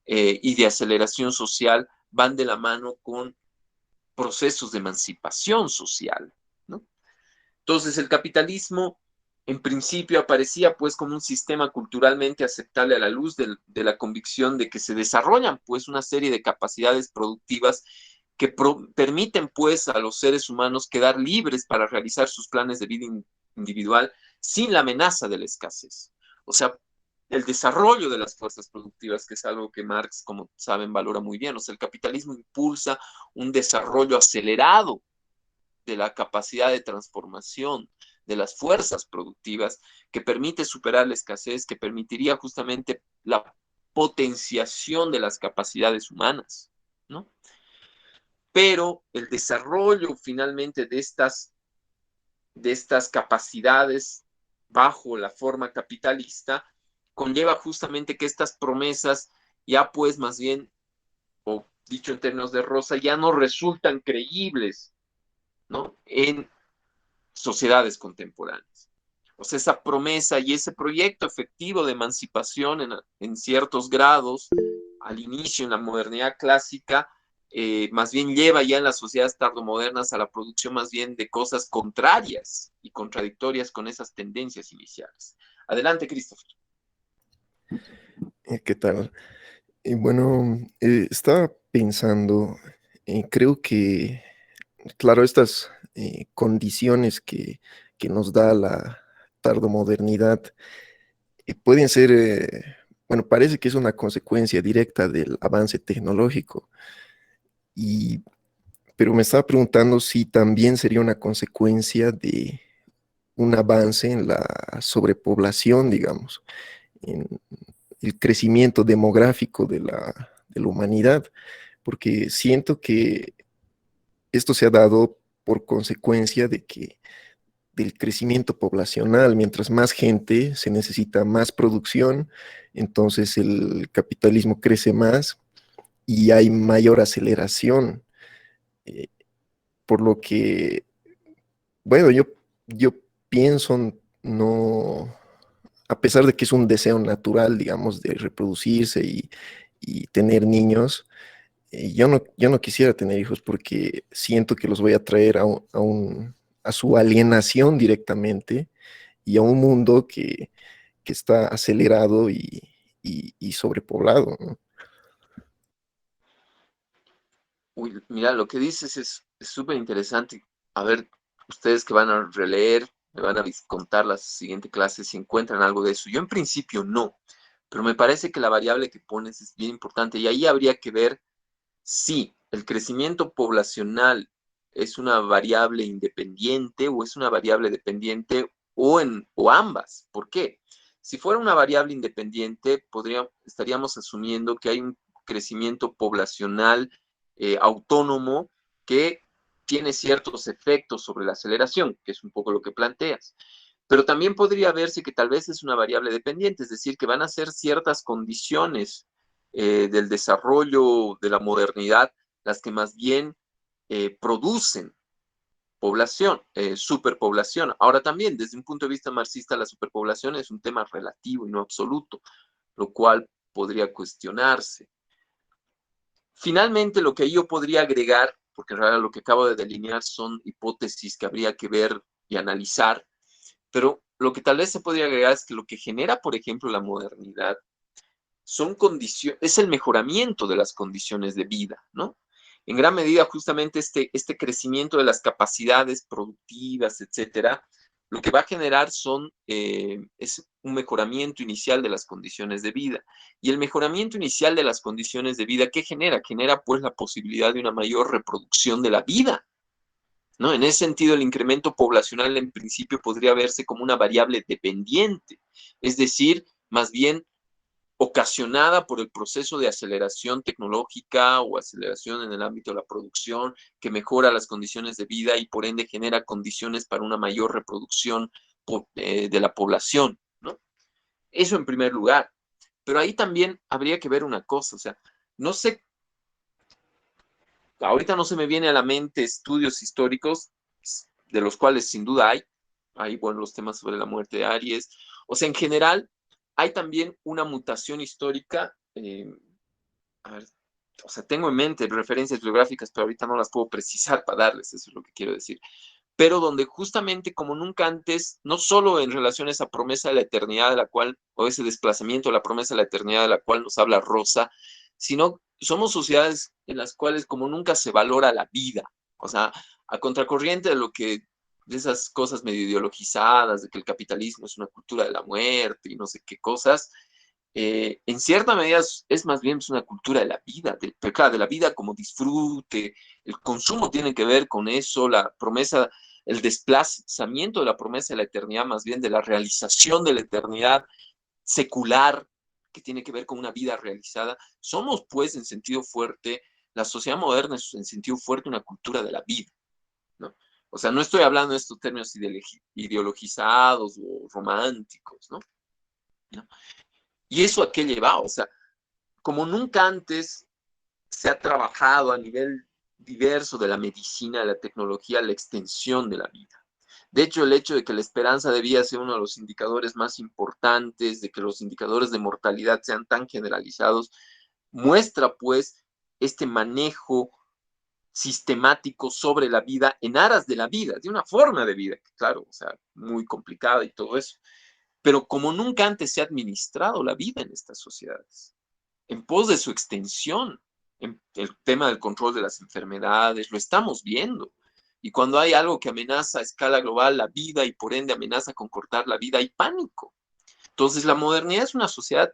y de aceleración social van de la mano con procesos de emancipación social, ¿no? Entonces, el capitalismo en principio aparecía pues como un sistema culturalmente aceptable a la luz de la convicción de que se desarrollan pues una serie de capacidades productivas que permiten pues a los seres humanos quedar libres para realizar sus planes de vida individual sin la amenaza de la escasez. O sea, el desarrollo de las fuerzas productivas, que es algo que Marx, como saben, valora muy bien. O sea, el capitalismo impulsa un desarrollo acelerado de la capacidad de transformación de las fuerzas productivas que permite superar la escasez, que permitiría justamente la potenciación de las capacidades humanas, ¿no? Pero el desarrollo finalmente de estas capacidades bajo la forma capitalista conlleva justamente que estas promesas ya pues más bien, o dicho en términos de Rosa, ya no resultan creíbles, ¿no? En sociedades contemporáneas. O sea, esa promesa y ese proyecto efectivo de emancipación en ciertos grados al inicio en la modernidad clásica más bien lleva ya en las sociedades tardomodernas a la producción más bien de cosas contrarias y contradictorias con esas tendencias iniciales. Adelante, Christopher. ¿Qué tal? Bueno, estaba pensando, creo que, claro, estas condiciones que nos da la tardomodernidad pueden ser, bueno, parece que es una consecuencia directa del avance tecnológico, y, pero me estaba preguntando si también sería una consecuencia de un avance en la sobrepoblación, digamos, en el crecimiento demográfico de la humanidad, porque siento que esto se ha dado por consecuencia de que del crecimiento poblacional, mientras más gente se necesita más producción, entonces el capitalismo crece más y hay mayor aceleración, eh, por lo que, bueno, yo pienso, no, a pesar de que es un deseo natural, digamos, de reproducirse y tener niños, yo no quisiera tener hijos porque siento que los voy a traer a su alienación directamente y a un mundo que está acelerado y sobrepoblado, ¿no? Uy, mira, lo que dices es súper interesante. A ver, ustedes que van a releer, me van a contar la siguiente clase si encuentran algo de eso. Yo en principio no, pero me parece que la variable que pones es bien importante y ahí habría que ver si el crecimiento poblacional es una variable independiente o es una variable dependiente o ambas. ¿Por qué? Si fuera una variable independiente, estaríamos asumiendo que hay un crecimiento poblacional autónomo que tiene ciertos efectos sobre la aceleración, que es un poco lo que planteas. Pero también podría verse que tal vez es una variable dependiente, es decir, que van a ser ciertas condiciones del desarrollo de la modernidad las que más bien producen población, superpoblación. Ahora también, desde un punto de vista marxista, la superpoblación es un tema relativo y no absoluto, lo cual podría cuestionarse. Finalmente, lo que yo podría agregar, porque en realidad lo que acabo de delinear son hipótesis que habría que ver y analizar, pero lo que tal vez se podría agregar es que lo que genera, por ejemplo, la modernidad son condiciones, es el mejoramiento de las condiciones de vida, ¿no? En gran medida, justamente este crecimiento de las capacidades productivas, etcétera, lo que va a generar es un mejoramiento inicial de las condiciones de vida. Y el mejoramiento inicial de las condiciones de vida, ¿qué genera? Genera pues la posibilidad de una mayor reproducción de la vida, ¿no? En ese sentido, el incremento poblacional en principio podría verse como una variable dependiente, es decir, más bien ocasionada por el proceso de aceleración tecnológica o aceleración en el ámbito de la producción que mejora las condiciones de vida y por ende genera condiciones para una mayor reproducción de la población, ¿no? Eso en primer lugar. Pero ahí también habría que ver una cosa, o sea, no sé, ahorita no se me viene a la mente estudios históricos de los cuales sin duda hay, bueno, los temas sobre la muerte de Aries, o sea, en general hay también una mutación histórica, a ver, o sea, tengo en mente referencias biográficas, pero ahorita no las puedo precisar para darles, eso es lo que quiero decir, pero donde justamente como nunca antes, no solo en relación a esa promesa de la eternidad de la cual, o ese desplazamiento de la promesa de la eternidad de la cual nos habla Rosa, sino somos sociedades en las cuales como nunca se valora la vida, o sea, a contracorriente de lo que, de esas cosas medio ideologizadas, de que el capitalismo es una cultura de la muerte y no sé qué cosas, en cierta medida es más bien es una cultura de la vida, pero claro, de la vida como disfrute, el consumo tiene que ver con eso, la promesa, el desplazamiento de la promesa de la eternidad, más bien de la realización de la eternidad secular, que tiene que ver con una vida realizada. Somos, pues, en sentido fuerte, la sociedad moderna es en sentido fuerte una cultura de la vida, ¿no? O sea, no estoy hablando de estos términos ideologizados o románticos, ¿no? ¿No? ¿Y eso a qué lleva? O sea, como nunca antes se ha trabajado a nivel diverso de la medicina, de la tecnología, la extensión de la vida. De hecho, el hecho de que la esperanza de vida sea uno de los indicadores más importantes, de que los indicadores de mortalidad sean tan generalizados, muestra pues este manejo sistemático sobre la vida, en aras de la vida, de una forma de vida, que claro, o sea, muy complicada y todo eso. Pero como nunca antes se ha administrado la vida en estas sociedades, en pos de su extensión, en el tema del control de las enfermedades, lo estamos viendo. Y cuando hay algo que amenaza a escala global la vida y por ende amenaza con cortar la vida, hay pánico. Entonces la modernidad es una sociedad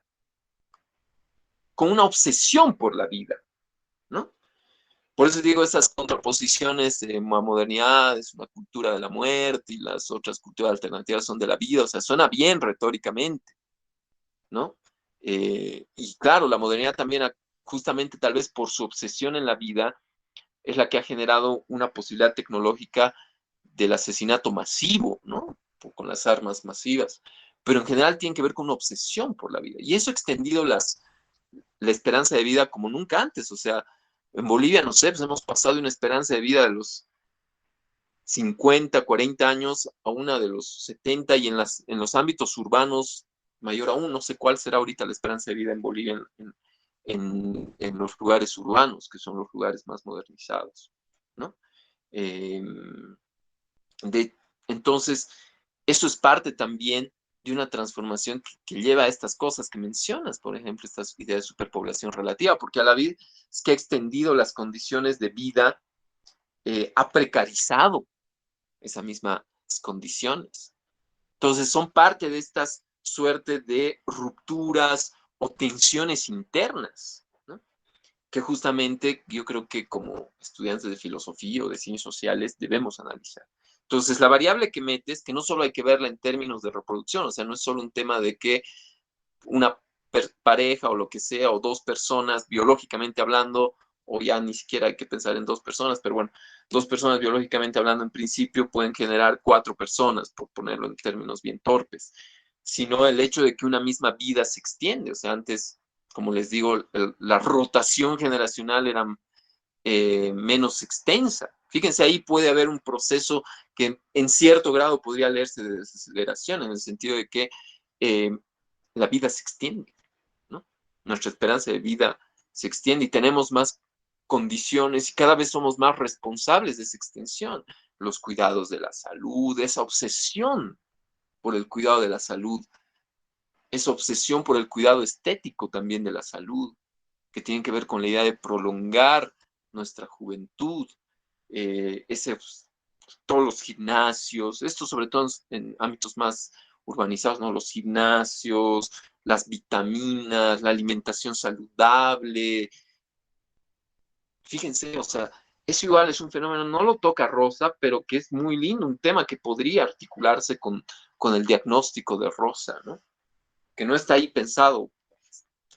con una obsesión por la vida, ¿no? Por eso digo esas contraposiciones de la modernidad, es una cultura de la muerte y las otras culturas alternativas son de la vida, o sea, suena bien retóricamente, ¿no? Y claro, la modernidad también, justamente tal vez por su obsesión en la vida, es la que ha generado una posibilidad tecnológica del asesinato masivo, ¿no? Con las armas masivas. Pero en general tiene que ver con una obsesión por la vida. Y eso ha extendido la esperanza de vida como nunca antes. O sea, en Bolivia, no sé, pues hemos pasado de una esperanza de vida de los 50, 40 años a una de los 70 y en los ámbitos urbanos, mayor aún, no sé cuál será ahorita la esperanza de vida en Bolivia en los lugares urbanos, que son los lugares más modernizados, ¿no? Eh, de, entonces, eso es parte también de una transformación que lleva a estas cosas que mencionas, por ejemplo, estas ideas de superpoblación relativa, porque a la vez es que ha extendido las condiciones de vida, ha precarizado esas mismas condiciones. Entonces, son parte de estas suertes de rupturas o tensiones internas, ¿no? Que justamente yo creo que como estudiantes de filosofía o de ciencias sociales debemos analizar. Entonces, la variable que metes, que no solo hay que verla en términos de reproducción, o sea, no es solo un tema de que una pareja o lo que sea, o dos personas biológicamente hablando, o ya ni siquiera hay que pensar en dos personas, pero bueno, dos personas biológicamente hablando en principio pueden generar cuatro personas, por ponerlo en términos bien torpes, sino el hecho de que una misma vida se extiende, o sea, antes, como les digo, la rotación generacional era menos extensa. Fíjense, ahí puede haber un proceso que en cierto grado podría leerse de desaceleración, en el sentido de que eh, la vida se extiende, ¿no? Nuestra esperanza de vida se extiende y tenemos más condiciones y cada vez somos más responsables de esa extensión. Los cuidados de la salud, esa obsesión por el cuidado de la salud, esa obsesión por el cuidado estético también de la salud, que tienen que ver con la idea de prolongar nuestra juventud, ese, todos los gimnasios, esto sobre todo en ámbitos más urbanizados, ¿no? Los gimnasios, las vitaminas, la alimentación saludable. Fíjense, o sea, eso igual es un fenómeno, no lo toca Rosa, pero que es muy lindo, un tema que podría articularse con el diagnóstico de Rosa, ¿no? Que no está ahí pensado.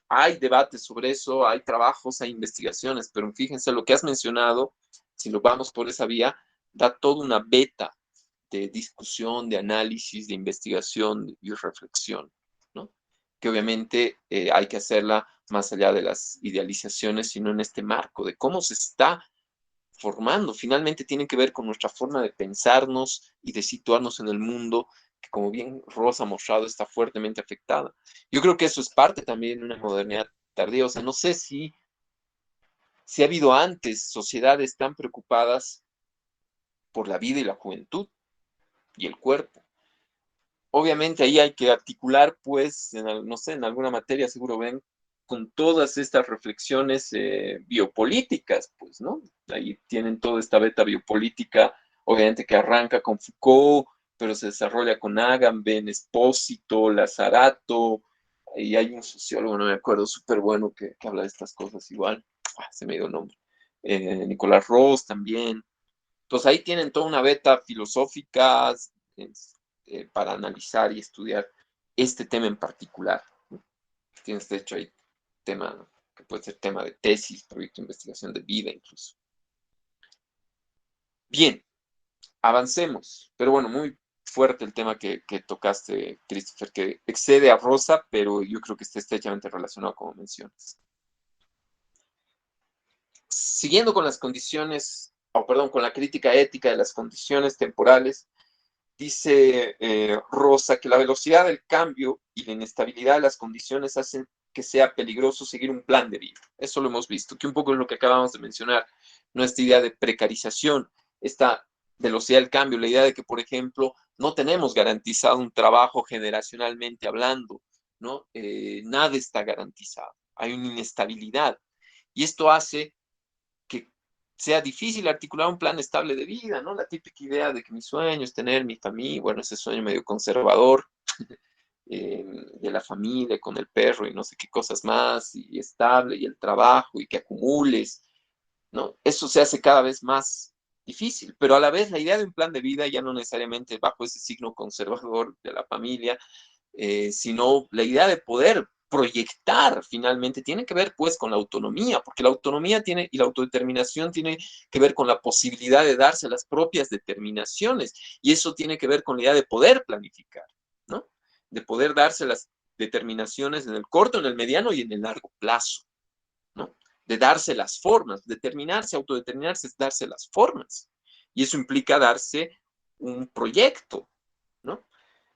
Hay debates sobre eso, hay trabajos, hay investigaciones, pero fíjense lo que has mencionado, si lo vamos por esa vía, da toda una beta de discusión, de análisis, de investigación y reflexión, ¿no? Que obviamente hay que hacerla más allá de las idealizaciones, sino en este marco de cómo se está formando. Finalmente tiene que ver con nuestra forma de pensarnos y de situarnos en el mundo, que como bien Rosa ha mostrado, está fuertemente afectada. Yo creo que eso es parte también de una modernidad tardía. O sea, no sé si ha habido antes sociedades tan preocupadas por la vida y la juventud y el cuerpo. Obviamente ahí hay que articular, pues, no sé, en alguna materia seguro ven, con todas estas reflexiones biopolíticas, pues, ¿no? Ahí tienen toda esta beta biopolítica, obviamente que arranca con Foucault, pero se desarrolla con Agamben, Espósito, Lazarato, y hay un sociólogo, no me acuerdo, súper bueno que habla de estas cosas igual, se me dio el nombre, Nicolás Ross también. Entonces ahí tienen toda una beta filosófica, para analizar y estudiar este tema en particular, ¿no? Tienes, de hecho, ahí tema, ¿no? Que puede ser tema de tesis, proyecto de investigación de vida incluso. Bien, avancemos. Pero bueno, muy fuerte el tema que tocaste, Christopher, que excede a Rosa, pero yo creo que está estrechamente relacionado, como mencionas. Siguiendo con las condiciones, o perdón, con la crítica ética de las condiciones temporales, dice Rosa que la velocidad del cambio y la inestabilidad de las condiciones hacen que sea peligroso seguir un plan de vida. Eso lo hemos visto, que un poco es lo que acabamos de mencionar, nuestra idea de precarización, esta velocidad del cambio, la idea de que, por ejemplo, no tenemos garantizado un trabajo generacionalmente hablando, ¿no? Nada está garantizado, hay una inestabilidad. Y esto hace que sea difícil articular un plan estable de vida, ¿no? La típica idea de que mi sueño es tener mi familia, bueno, ese sueño medio conservador, de la familia con el perro y no sé qué cosas más, y estable, y el trabajo, y que acumules, ¿no? Eso se hace cada vez más difícil, pero a la vez la idea de un plan de vida ya no necesariamente bajo ese signo conservador de la familia, sino la idea de poder proyectar finalmente tiene que ver pues con la autonomía, porque la autonomía tiene y la autodeterminación tiene que ver con la posibilidad de darse las propias determinaciones y eso tiene que ver con la idea de poder planificar, ¿no? De poder darse las determinaciones en el corto, en el mediano y en el largo plazo, ¿no? De darse las formas, determinarse, autodeterminarse es darse las formas y eso implica darse un proyecto, ¿no?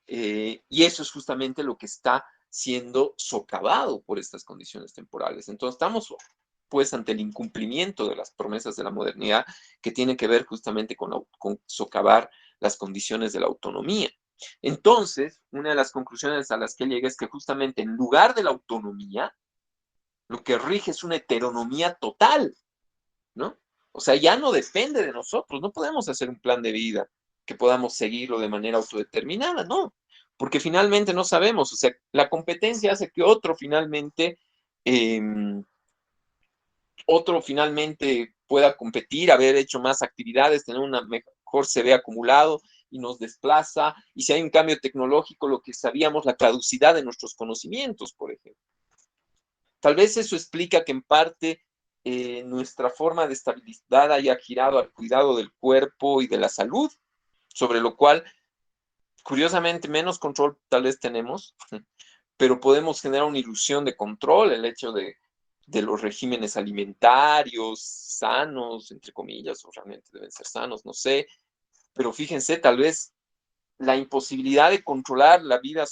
Y eso es justamente lo que está siendo socavado por estas condiciones temporales. Entonces estamos pues ante el incumplimiento de las promesas de la modernidad que tiene que ver justamente con socavar las condiciones de la autonomía. Entonces, una de las conclusiones a las que llega es que justamente en lugar de la autonomía, lo que rige es una heteronomía total, ¿no? O sea, ya no depende de nosotros, no podemos hacer un plan de vida que podamos seguirlo de manera autodeterminada, no, porque finalmente no sabemos, o sea, la competencia hace que eh, otro finalmente pueda competir, haber hecho más actividades, tener una mejor CV acumulado y nos desplaza, y si hay un cambio tecnológico, lo que sabíamos, la caducidad de nuestros conocimientos, por ejemplo. Tal vez eso explica que en parte nuestra forma de estabilidad haya girado al cuidado del cuerpo y de la salud, sobre lo cual, curiosamente, menos control tal vez tenemos, pero podemos generar una ilusión de control, el hecho de los regímenes alimentarios sanos, entre comillas, o realmente deben ser sanos, no sé, pero fíjense, tal vez la imposibilidad de controlar la vida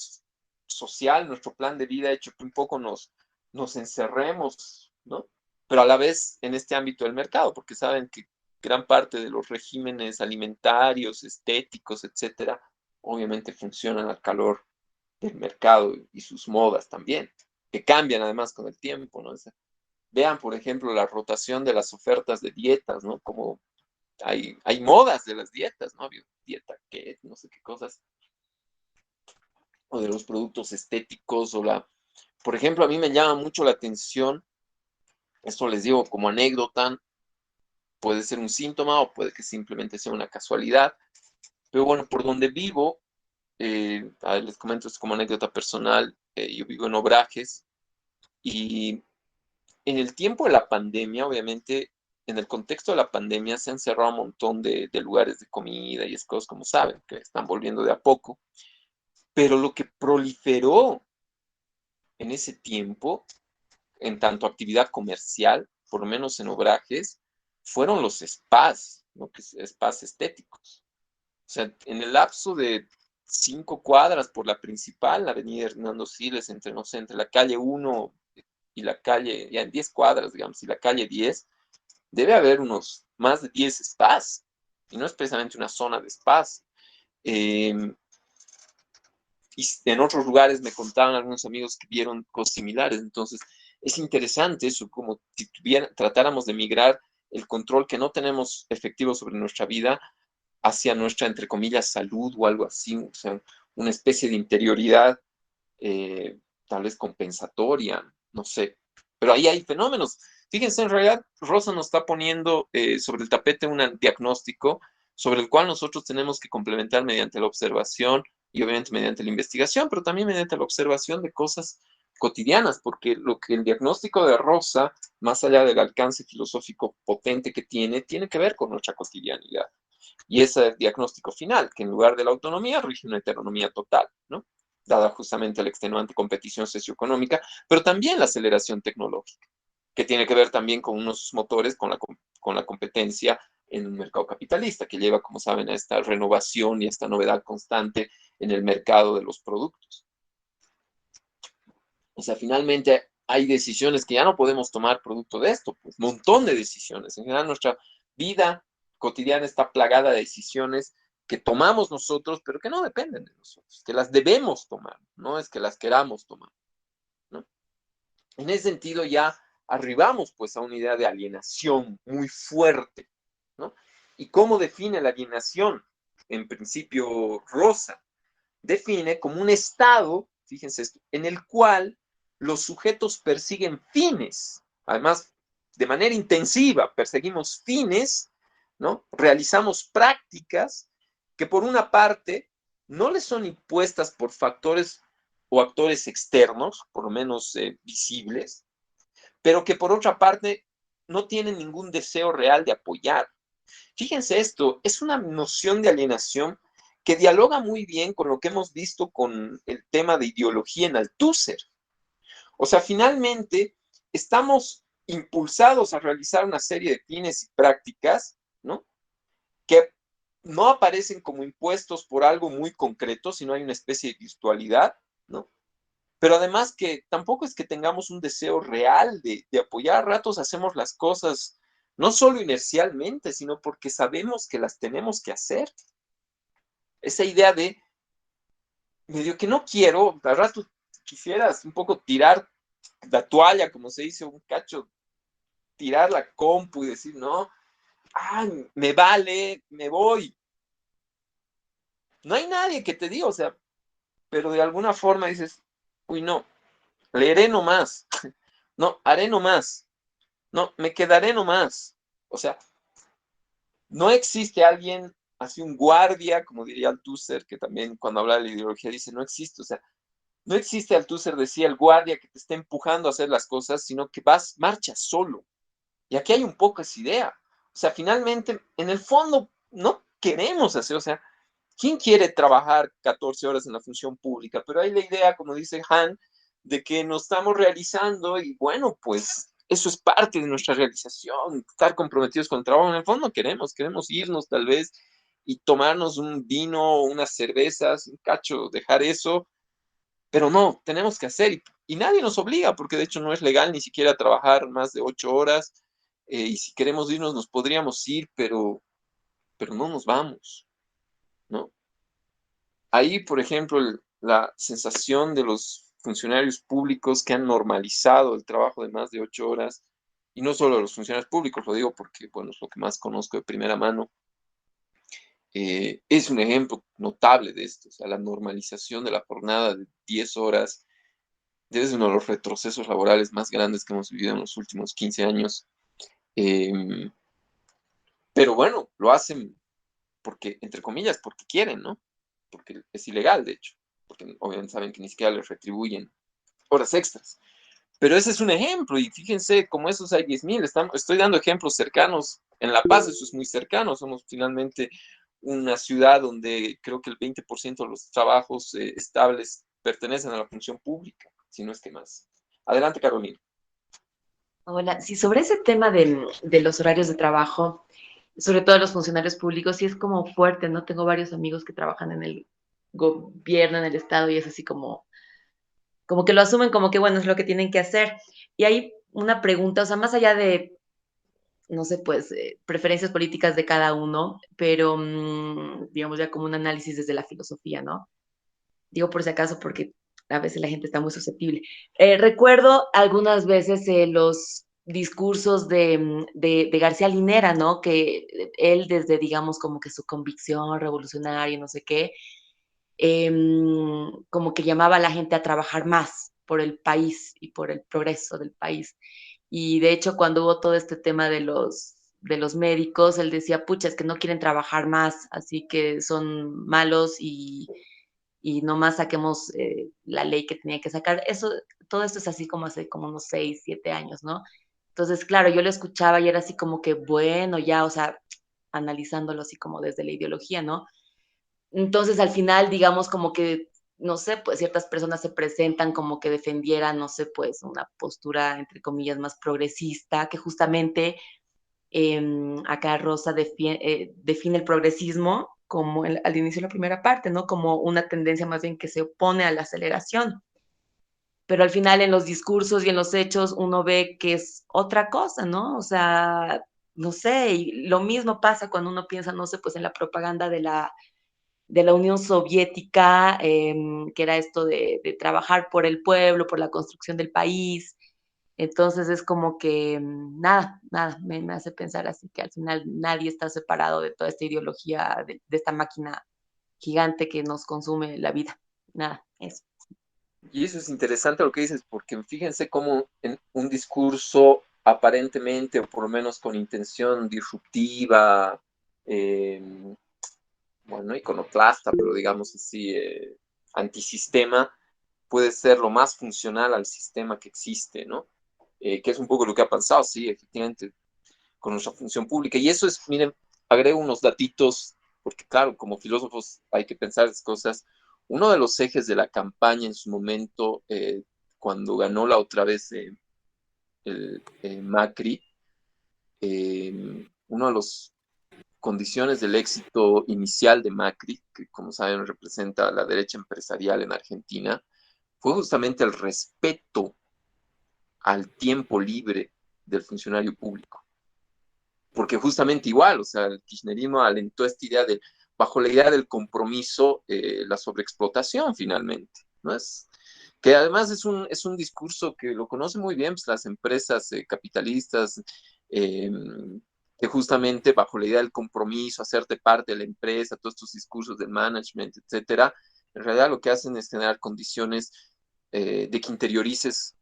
social, nuestro plan de vida, ha hecho que un poco nos encerremos, ¿no? Pero a la vez en este ámbito del mercado, porque saben que gran parte de los regímenes alimentarios, estéticos, etcétera, obviamente funcionan al calor del mercado y sus modas también, que cambian además con el tiempo, ¿no? O sea, vean, por ejemplo, la rotación de las ofertas de dietas, ¿no? Como hay modas de las dietas, ¿no? Dieta que no sé qué cosas, o de los productos estéticos, por ejemplo, a mí me llama mucho la atención, esto les digo como anécdota, puede ser un síntoma o puede que simplemente sea una casualidad, pero bueno, por donde vivo, a ver, les comento esto como anécdota personal, yo vivo en Obrajes y en el tiempo de la pandemia, obviamente, en el contexto de la pandemia se han cerrado un montón de lugares de comida y es cosas como saben, que están volviendo de a poco, pero lo que proliferó en ese tiempo, en tanto actividad comercial, por lo menos en Obrajes, fueron los spas, ¿no? Que spas estéticos. O sea, en el lapso de 5 cuadras por la principal, la avenida Hernando Siles, entre, no sé, entre la calle 1 y la calle, ya en 10 cuadras, digamos, y la calle 10, debe haber unos más de 10 spas, y no es precisamente una zona de spas. Eh, y en otros lugares me contaban algunos amigos que vieron cosas similares. Entonces, es interesante eso, como si tratáramos de migrar el control que no tenemos efectivo sobre nuestra vida hacia nuestra, entre comillas, salud o algo así, o sea, una especie de interioridad tal vez compensatoria, no sé. Pero ahí hay fenómenos. Fíjense, en realidad, Rosa nos está poniendo sobre el tapete un diagnóstico sobre el cual nosotros tenemos que complementar mediante la observación y obviamente mediante la investigación, pero también mediante la observación de cosas cotidianas, porque lo que el diagnóstico de Rosa, más allá del alcance filosófico potente que tiene que ver con nuestra cotidianidad. Y ese es el diagnóstico final, que en lugar de la autonomía rige una heteronomía total, ¿no? Dada justamente la extenuante competición socioeconómica, pero también la aceleración tecnológica, que tiene que ver también con unos motores, con la competencia en un mercado capitalista, que lleva, como saben, a esta renovación y a esta novedad constante en el mercado de los productos. O sea, finalmente hay decisiones que ya no podemos tomar producto de esto, pues un montón de decisiones. En general, nuestra vida cotidiana está plagada de decisiones que tomamos nosotros, pero que no dependen de nosotros, que las debemos tomar, no es que las queramos tomar, ¿no? En ese sentido ya arribamos pues a una idea de alienación muy fuerte, ¿no? ¿Y cómo define la alienación? En principio, Rosa define como un estado, fíjense esto, en el cual los sujetos persiguen fines, además de manera intensiva, perseguimos fines, ¿no? Realizamos prácticas que por una parte no les son impuestas por factores o actores externos, por lo menos visibles, pero que por otra parte no tienen ningún deseo real de apoyar. Fíjense esto, es una noción de alienación que dialoga muy bien con lo que hemos visto con el tema de ideología en Althusser. O sea, finalmente estamos impulsados a realizar una serie de fines y prácticas, ¿no? Que no aparecen como impuestos por algo muy concreto, sino hay una especie de virtualidad, ¿no? Pero además que tampoco es que tengamos un deseo real de apoyar. A ratos hacemos las cosas no solo inercialmente, sino porque sabemos que las tenemos que hacer. Esa idea de medio que no quiero, al rato quisieras un poco tirar la toalla, como se dice, un cacho, tirar la compu y decir, no, me vale, me voy. No hay nadie que te diga, o sea, pero de alguna forma dices, uy, no, leeré nomás, no, haré nomás, no, me quedaré nomás. O sea, no existe alguien, así un guardia, como diría Althusser, que también cuando habla de la ideología dice, no existe, o sea, no existe, Althusser decía, el guardia que te está empujando a hacer las cosas, sino que marchas solo. Y aquí hay un poco esa idea. O sea, finalmente, en el fondo, no queremos hacer, o sea, ¿quién quiere trabajar 14 horas en la función pública? Pero hay la idea, como dice Han, de que nos estamos realizando y bueno, pues eso es parte de nuestra realización, estar comprometidos con el trabajo. En el fondo queremos irnos tal vez y tomarnos un vino, unas cervezas, un cacho, dejar eso, pero no, tenemos que hacer y nadie nos obliga porque de hecho no es legal ni siquiera trabajar más de 8 horas y si queremos irnos nos podríamos ir, pero no nos vamos, ¿no? Ahí, por ejemplo, la sensación de los funcionarios públicos que han normalizado el trabajo de más de 8 horas, y no solo de los funcionarios públicos, lo digo porque, bueno, es lo que más conozco de primera mano, es un ejemplo notable de esto, o sea, la normalización de la jornada de 10 horas es uno de los retrocesos laborales más grandes que hemos vivido en los últimos 15 años. Eh, pero bueno, lo hacen porque, entre comillas, porque quieren, ¿no? Porque es ilegal, de hecho, porque obviamente saben que ni siquiera les retribuyen horas extras. Pero ese es un ejemplo, y fíjense, como esos hay 10.000, estoy dando ejemplos cercanos. En La Paz eso es muy cercano, somos finalmente una ciudad donde creo que el 20% de los trabajos estables pertenecen a la función pública, si no es que más. Adelante, Carolina. Hola, sí, sobre ese tema de los horarios de trabajo, sobre todo los funcionarios públicos, sí es como fuerte, ¿no? Tengo varios amigos que trabajan en el gobierno, en el Estado, y es así como que lo asumen como que, bueno, es lo que tienen que hacer. Y hay una pregunta, o sea, más allá de, no sé, pues, preferencias políticas de cada uno, pero, digamos, ya como un análisis desde la filosofía, ¿no? Digo por si acaso, porque a veces la gente está muy susceptible. Recuerdo algunas veces los discursos de García Linera, ¿no? Que él desde, digamos, como que su convicción revolucionaria, no sé qué, como que llamaba a la gente a trabajar más por el país y por el progreso del país. Y de hecho, cuando hubo todo este tema de los médicos, él decía, pucha, es que no quieren trabajar más, así que son malos y nomás saquemos la ley que tenía que sacar. Eso, todo esto es así como hace como unos 6, 7 años, ¿no? Entonces, claro, yo lo escuchaba y era así como que, bueno, ya, o sea, analizándolo así como desde la ideología, ¿no? Entonces, al final, digamos como que, no sé, pues ciertas personas se presentan como que defendieran, no sé, pues una postura, entre comillas, más progresista, que justamente acá Rosa define el progresismo como al inicio de la primera parte, ¿no? Como una tendencia más bien que se opone a la aceleración. pero al final en los discursos y en los hechos uno ve que es otra cosa, ¿no? O sea, no sé, y lo mismo pasa cuando uno piensa, no sé, pues en la propaganda de la Unión Soviética, que era esto de trabajar por el pueblo, por la construcción del país. Entonces es como que nada, me hace pensar así que al final nadie está separado de toda esta ideología, de esta máquina gigante que nos consume la vida. Nada, eso. Y eso es interesante lo que dices, porque fíjense cómo en un discurso aparentemente, o por lo menos con intención disruptiva, eh, bueno, no iconoclasta, pero digamos así, antisistema, puede ser lo más funcional al sistema que existe, ¿no? Que es un poco lo que ha pasado, sí, efectivamente, con nuestra función pública. Y eso es, miren, agrego unos datitos, porque claro, como filósofos hay que pensar esas cosas. Uno de los ejes de la campaña en su momento, cuando ganó la otra vez Macri, uno de los condiciones del éxito inicial de Macri, que como saben representa a la derecha empresarial en Argentina, fue justamente el respeto al tiempo libre del funcionario público. Porque justamente igual, o sea, el kirchnerismo alentó esta idea de, bajo la idea del compromiso, la sobreexplotación finalmente, ¿no? Que además es un discurso que lo conocen muy bien pues, las empresas capitalistas, eh, que justamente bajo la idea del compromiso, hacerte parte de la empresa, todos estos discursos del management, etcétera, en realidad lo que hacen es generar condiciones de que interiorices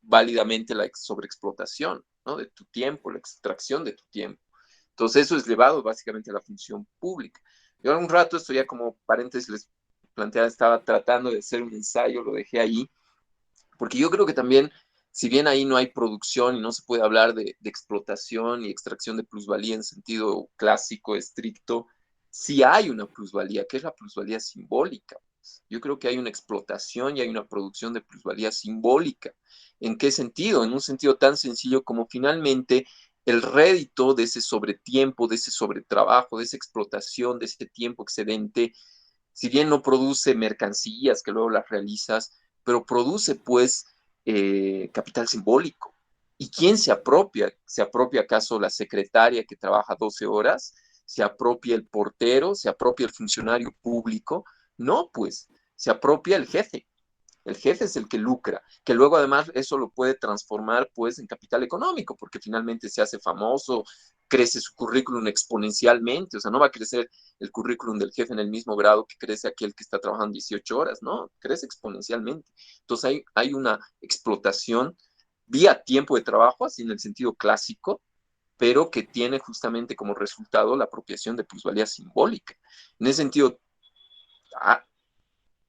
válidamente la sobreexplotación, ¿no? De tu tiempo, la extracción de tu tiempo. Entonces eso es llevado básicamente a la función pública. Yo un rato, esto ya como paréntesis les planteaba, estaba tratando de hacer un ensayo, lo dejé ahí, porque yo creo que también, si bien ahí no hay producción y no se puede hablar de explotación y extracción de plusvalía en sentido clásico, estricto, sí hay una plusvalía, que es la plusvalía simbólica. Yo creo que hay una explotación y hay una producción de plusvalía simbólica. ¿En qué sentido? En un sentido tan sencillo como finalmente el rédito de ese sobretiempo, de ese sobretrabajo, de esa explotación, de ese tiempo excedente, si bien no produce mercancías que luego las realizas, pero produce pues capital simbólico. ¿Y quién se apropia? ¿Se apropia acaso la secretaria que trabaja 12 horas? ¿Se apropia el portero? ¿Se apropia el funcionario público? No, pues se apropia el jefe. El jefe es el que lucra, que luego además eso lo puede transformar pues en capital económico, porque finalmente se hace famoso, crece su currículum exponencialmente, o sea, no va a crecer el currículum del jefe en el mismo grado que crece aquel que está trabajando 18 horas, no, crece exponencialmente. Entonces hay una explotación vía tiempo de trabajo, así en el sentido clásico, pero que tiene justamente como resultado la apropiación de plusvalía simbólica. En ese sentido,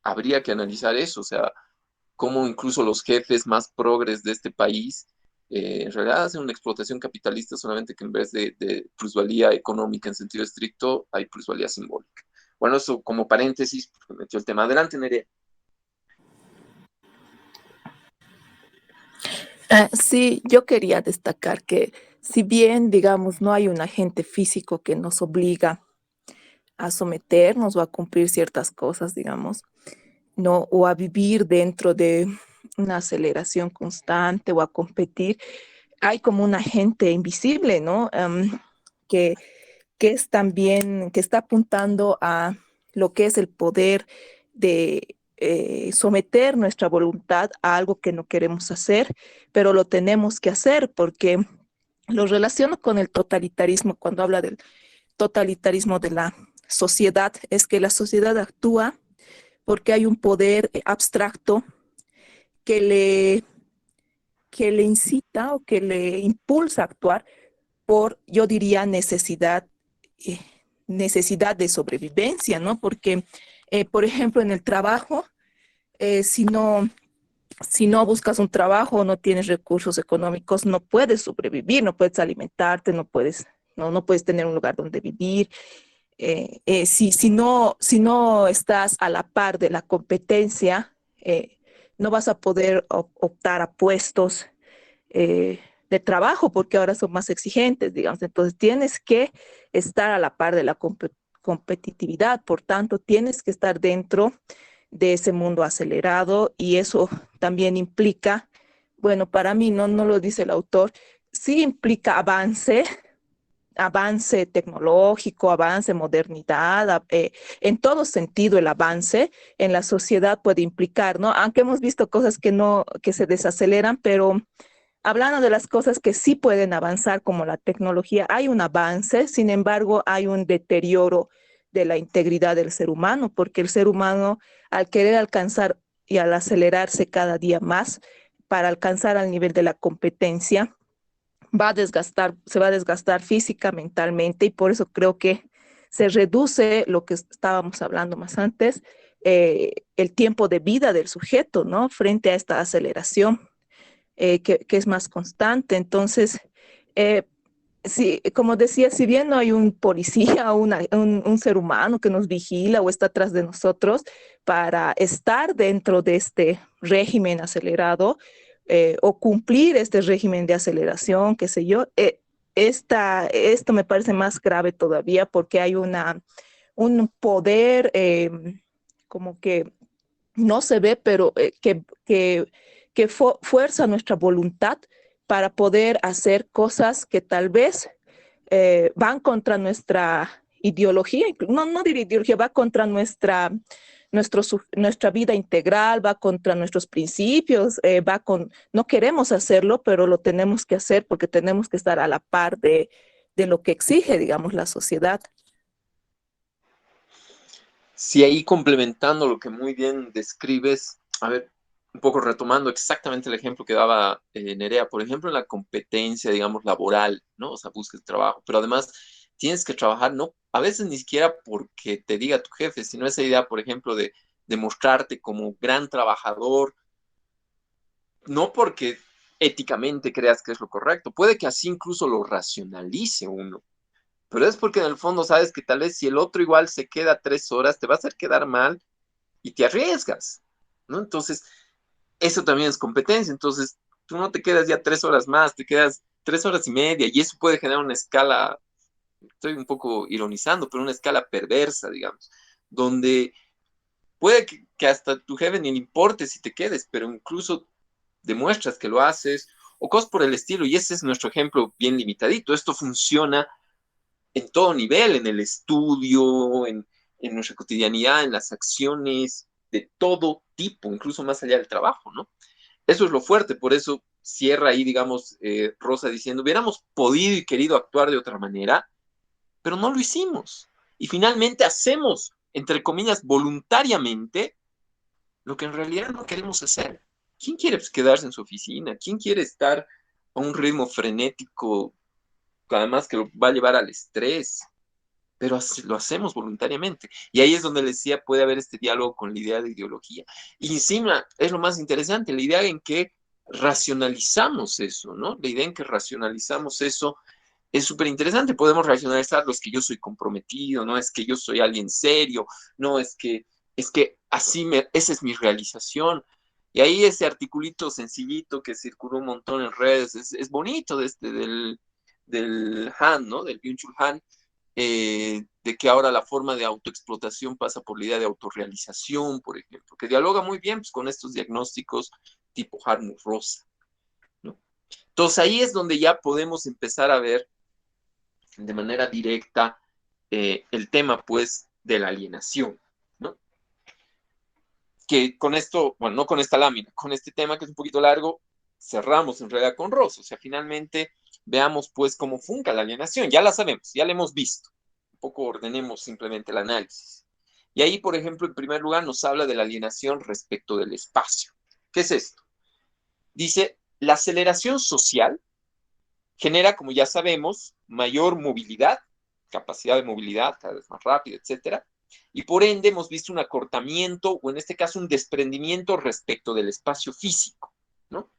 habría que analizar eso, o sea, cómo incluso los jefes más progres de este país en realidad hacen una explotación capitalista, solamente que en vez de plusvalía económica en sentido estricto, hay plusvalía simbólica. Bueno, eso como paréntesis, porque metió el tema. Adelante, Nerea. Sí, yo quería destacar que si bien, digamos, no hay un agente físico que nos obliga a someternos o a cumplir ciertas cosas, digamos, no, o a vivir dentro de una aceleración constante o a competir, hay como un agente invisible, ¿no? Que, que es también, que está apuntando a lo que es el poder de someter nuestra voluntad a algo que no queremos hacer, pero lo tenemos que hacer porque lo relaciono con el totalitarismo. Cuando habla del totalitarismo de la sociedad, es que la sociedad actúa porque hay un poder abstracto que le, que le incita o que le impulsa a actuar por, yo diría, eh, necesidad de sobrevivencia, ¿no? Porque, por ejemplo, en el trabajo, eh, si no, si no buscas un trabajo, no tienes recursos económicos, no puedes sobrevivir, no puedes alimentarte, no puedes tener un lugar donde vivir. Si no estás a la par de la competencia, no vas a poder optar a puestos de trabajo porque ahora son más exigentes, digamos. Entonces tienes que estar a la par de la competitividad, por tanto, tienes que estar dentro de ese mundo acelerado, y eso también implica, bueno, para mí no lo dice el autor, sí implica avance tecnológico, avance, modernidad, en todo sentido el avance en la sociedad puede implicar, ¿no? Aunque hemos visto cosas que no, que se desaceleran, pero hablando de las cosas que sí pueden avanzar, como la tecnología, hay un avance, sin embargo, hay un deterioro de la integridad del ser humano, porque el ser humano, al querer alcanzar y al acelerarse cada día más para alcanzar al nivel de la competencia, se va a desgastar física, mentalmente, y por eso creo que se reduce lo que estábamos hablando más antes, el tiempo de vida del sujeto, ¿no? Frente a esta aceleración que es más constante. Entonces, eh, sí, como decía, si bien no hay un policía o un ser humano que nos vigila o está atrás de nosotros para estar dentro de este régimen acelerado, o cumplir este régimen de aceleración, qué sé yo, esto me parece más grave todavía porque hay un poder como que no se ve, pero fuerza nuestra voluntad para poder hacer cosas que tal vez van contra nuestra ideología, no diría ideología, va contra nuestra vida integral, va contra nuestros principios, no queremos hacerlo, pero lo tenemos que hacer porque tenemos que estar a la par de lo que exige, digamos, la sociedad. Sí, ahí complementando lo que muy bien describes, a ver, un poco retomando exactamente el ejemplo que daba Nerea, por ejemplo, en la competencia, digamos, laboral, ¿no? O sea, busques trabajo, pero además tienes que trabajar, no, a veces ni siquiera porque te diga tu jefe, sino esa idea, por ejemplo, de mostrarte como gran trabajador, no porque éticamente creas que es lo correcto, puede que así incluso lo racionalice uno, pero es porque en el fondo sabes que tal vez si el otro igual se queda 3 horas, te va a hacer quedar mal y te arriesgas, ¿no? Entonces, eso también es competencia. Entonces, tú no te quedas ya 3 horas más, te quedas 3 horas y media, y eso puede generar una escala, estoy un poco ironizando, pero una escala perversa, digamos, donde puede que hasta tu jefe ni le importe si te quedes, pero incluso demuestras que lo haces o cosas por el estilo, y ese es nuestro ejemplo bien limitadito. Esto funciona en todo nivel, en el estudio, en nuestra cotidianidad, en las acciones de todo tipo, incluso más allá del trabajo, ¿no? Eso es lo fuerte, por eso cierra ahí, digamos, Rosa diciendo, hubiéramos podido y querido actuar de otra manera, pero no lo hicimos. Y finalmente hacemos, entre comillas, voluntariamente, lo que en realidad no queremos hacer. ¿Quién quiere pues, quedarse en su oficina? ¿Quién quiere estar a un ritmo frenético, además que lo va a llevar al estrés? Pero lo hacemos voluntariamente. Y ahí es donde les decía, puede haber este diálogo con la idea de ideología. Y encima es lo más interesante, la idea en que racionalizamos eso, ¿no? La idea en que racionalizamos eso es súper interesante. Podemos racionalizar, es que yo soy comprometido, no es que yo soy alguien serio, no es que esa es mi realización. Y ahí ese articulito sencillito que circuló un montón en redes, es bonito del Han, ¿no? Del Byung-Chul Han, de que ahora la forma de autoexplotación pasa por la idea de autorrealización, por ejemplo, que dialoga muy bien pues, con estos diagnósticos tipo Hartmut Rosa, ¿no? Entonces ahí es donde ya podemos empezar a ver de manera directa el tema pues de la alienación, ¿no? Que con esto, bueno, no con esta lámina, con este tema que es un poquito largo, cerramos en realidad con Rosa, o sea, finalmente veamos pues cómo funca la alienación, ya la sabemos, ya la hemos visto, un poco ordenemos simplemente el análisis. Y ahí, por ejemplo, en primer lugar nos habla de la alienación respecto del espacio. ¿Qué es esto? Dice, la aceleración social genera, como ya sabemos, mayor movilidad, capacidad de movilidad cada vez más rápida, etcétera, y por ende hemos visto un acortamiento o en este caso un desprendimiento respecto del espacio físico, ¿no?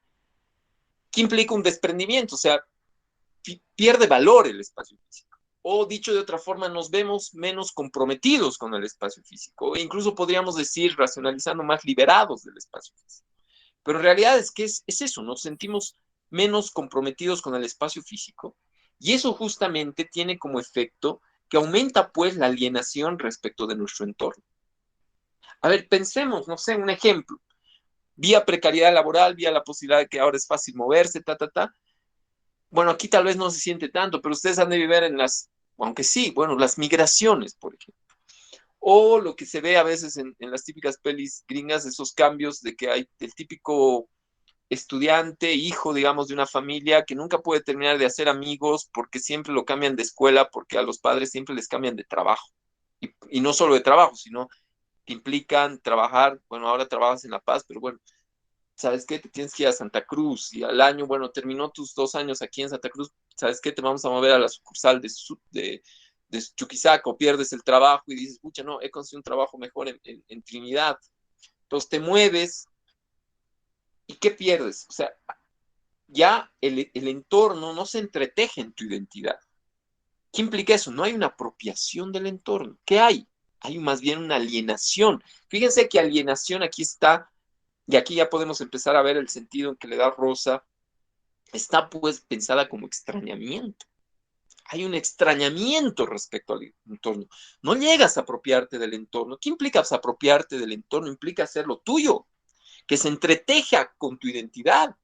¿Qué implica un desprendimiento? O sea, pierde valor el espacio físico. O dicho de otra forma, nos vemos menos comprometidos con el espacio físico, e incluso podríamos decir, racionalizando, más liberados del espacio físico. Pero en realidad es que es eso, nos sentimos menos comprometidos con el espacio físico, y eso justamente tiene como efecto que aumenta pues la alienación respecto de nuestro entorno. A ver, pensemos, no sé, un ejemplo. Vía precariedad laboral, vía la posibilidad de que ahora es fácil moverse, ta. Bueno, aquí tal vez no se siente tanto, pero ustedes han de vivir en aunque sí, bueno, las migraciones, por ejemplo. O lo que se ve a veces en las típicas pelis gringas, esos cambios de que hay el típico estudiante, hijo, digamos, de una familia que nunca puede terminar de hacer amigos porque siempre lo cambian de escuela, porque a los padres siempre les cambian de trabajo. Y no solo de trabajo, sino que implican trabajar, bueno, ahora trabajas en La Paz, pero bueno, ¿sabes qué? Te tienes que ir a Santa Cruz y al año, bueno, terminó tus 2 años aquí en Santa Cruz, ¿sabes qué? Te vamos a mover a la sucursal de Chuquisaca o pierdes el trabajo y dices, pucha, no, he conseguido un trabajo mejor en Trinidad. Entonces te mueves y ¿qué pierdes? O sea, ya el entorno no se entreteje en tu identidad. ¿Qué implica eso? No hay una apropiación del entorno. ¿Qué hay? Hay más bien una alienación. Fíjense que alienación aquí está, y aquí ya podemos empezar a ver el sentido en que le da Rosa, está pues pensada como extrañamiento. Hay un extrañamiento respecto al entorno. No llegas a apropiarte del entorno. ¿Qué implica apropiarte del entorno? Implica hacerlo tuyo, que se entreteja con tu identidad,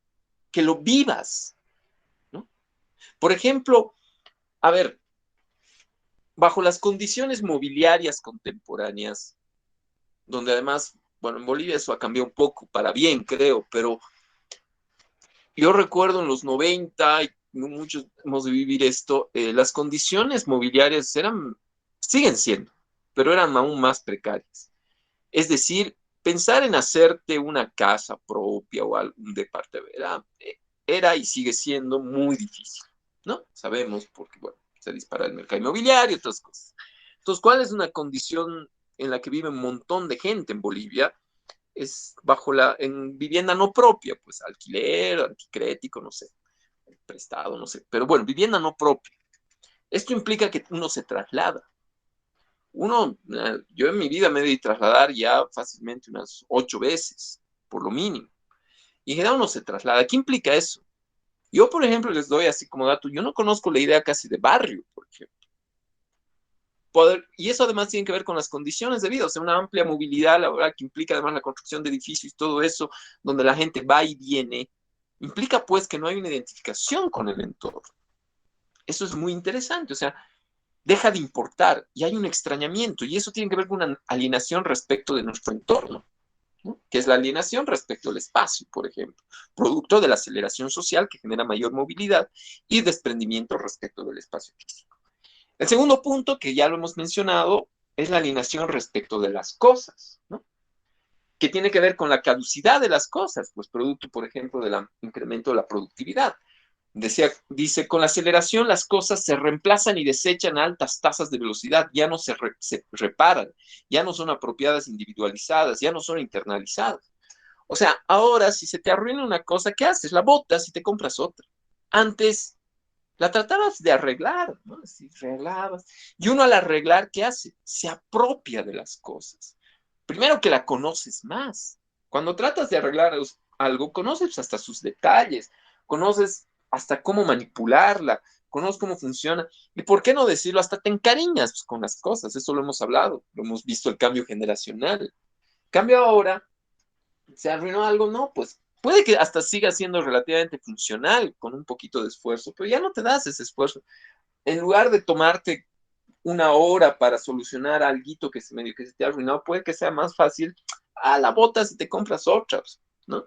que lo vivas, ¿no? Por ejemplo, a ver, bajo las condiciones mobiliarias contemporáneas, donde además, bueno, en Bolivia eso ha cambiado un poco, para bien creo, pero yo recuerdo en los 90, y muchos hemos de vivir esto, las condiciones mobiliarias siguen siendo, pero eran aún más precarias. Es decir, pensar en hacerte una casa propia o algún departamento era y sigue siendo muy difícil, ¿no? Sabemos porque, bueno, se dispara el mercado inmobiliario y otras cosas. Entonces, ¿cuál es una condición en la que vive un montón de gente en Bolivia? Es en vivienda no propia, pues alquiler, anticrético, no sé, prestado, no sé, pero bueno, vivienda no propia. Esto implica que uno se traslada. Yo en mi vida me he de trasladar ya fácilmente unas 8 veces, por lo mínimo. Y en general uno se traslada. ¿Qué implica eso? Yo, por ejemplo, les doy así como dato, yo no conozco la idea casi de barrio, por ejemplo. Y eso además tiene que ver con las condiciones de vida, o sea, una amplia movilidad laboral que implica además la construcción de edificios y todo eso, donde la gente va y viene, implica pues que no hay una identificación con el entorno. Eso es muy interesante, o sea, deja de importar y hay un extrañamiento y eso tiene que ver con una alienación respecto de nuestro entorno, ¿no? Que es la alienación respecto al espacio, por ejemplo, producto de la aceleración social que genera mayor movilidad y desprendimiento respecto del espacio físico. El segundo punto, que ya lo hemos mencionado, es la alienación respecto de las cosas, ¿no? Que tiene que ver con la caducidad de las cosas, pues producto, por ejemplo, del incremento de la productividad. Dice, con la aceleración las cosas se reemplazan y desechan a altas tasas de velocidad, ya no se reparan, ya no son apropiadas, individualizadas, ya no son internalizadas. O sea, ahora si se te arruina una cosa, ¿qué haces? La botas y te compras otra. Antes la tratabas de arreglar, ¿no? Así arreglabas. Y uno al arreglar, ¿qué hace? Se apropia de las cosas. Primero que la conoces más. Cuando tratas de arreglar algo, conoces hasta sus detalles, conoces hasta cómo manipularla, conoces cómo funciona. Y por qué no decirlo, hasta te encariñas pues, con las cosas. Eso lo hemos hablado, lo hemos visto el cambio generacional. Cambio ahora, se arruinó algo, no, pues puede que hasta siga siendo relativamente funcional con un poquito de esfuerzo, pero ya no te das ese esfuerzo. En lugar de tomarte una hora para solucionar algo que que se te ha arruinado, puede que sea más fácil, la botas y te compras otras, ¿no?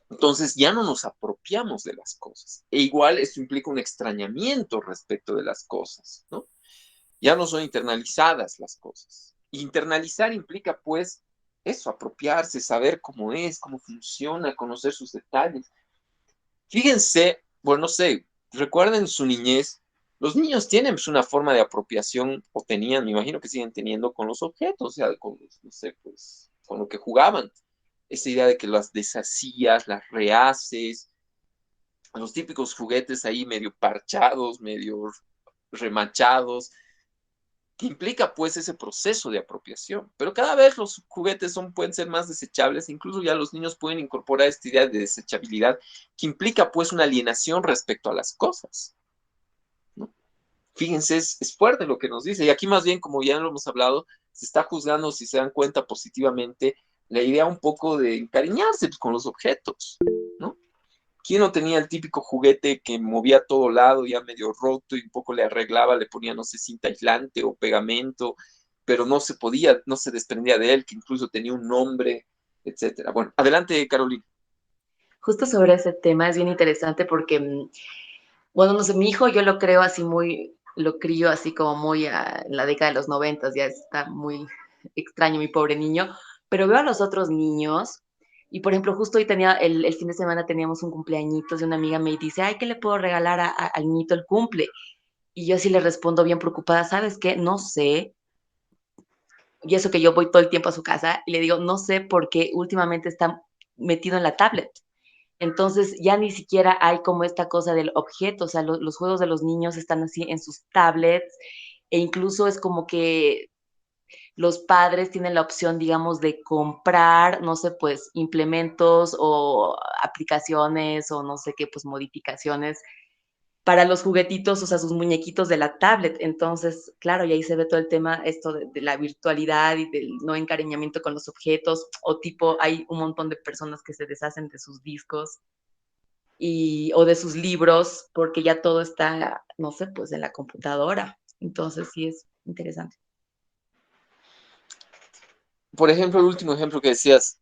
Entonces ya no nos apropiamos de las cosas. E igual esto implica un extrañamiento respecto de las cosas, ¿no? Ya no son internalizadas las cosas. Internalizar implica, pues, eso, apropiarse, saber cómo es, cómo funciona, conocer sus detalles. Fíjense, bueno, no sé, recuerden su niñez. Los niños tienen pues, una forma de apropiación, o tenían, me imagino que siguen teniendo con los objetos, o sea, con los, no sé, pues, con lo que jugaban. Esa idea de que las deshacías, las rehaces, los típicos juguetes ahí medio parchados, medio remachados, que implica pues ese proceso de apropiación. Pero cada vez los juguetes pueden ser más desechables, incluso ya los niños pueden incorporar esta idea de desechabilidad, que implica pues una alienación respecto a las cosas, ¿no? Fíjense, es fuerte lo que nos dice. Y aquí más bien, como ya lo hemos hablado, se está juzgando, si se dan cuenta positivamente, la idea un poco de encariñarse pues, con los objetos, ¿no? ¿Quién no tenía el típico juguete que movía a todo lado, ya medio roto, y un poco le arreglaba, le ponía, no sé, cinta aislante o pegamento, pero no se podía, no se desprendía de él, que incluso tenía un nombre, etcétera? Bueno, adelante, Carolina. Justo sobre ese tema es bien interesante porque, bueno, no sé, mi hijo yo lo creo así muy, lo crío así como muy en la década de los 90, ya está muy extraño mi pobre niño, pero veo a los otros niños y, por ejemplo, justo hoy tenía, el fin de semana teníamos un cumpleañitos y una amiga me dice, ay, ¿qué le puedo regalar al niñito el cumple? Y yo así le respondo bien preocupada, ¿sabes qué? No sé. Y eso que yo voy todo el tiempo a su casa y le digo, no sé por qué últimamente está metido en la tablet. Entonces ya ni siquiera hay como esta cosa del objeto, o sea, los juegos de los niños están así en sus tablets e incluso es como que los padres tienen la opción, digamos, de comprar, no sé, pues implementos o aplicaciones o no sé qué, pues modificaciones para los juguetitos, o sea, sus muñequitos de la tablet. Entonces, claro, y ahí se ve todo el tema, esto de la virtualidad y del no encariñamiento con los objetos, o tipo, hay un montón de personas que se deshacen de sus discos o de sus libros, porque ya todo está, no sé, pues en la computadora. Entonces, sí es interesante. Por ejemplo, el último ejemplo que decías,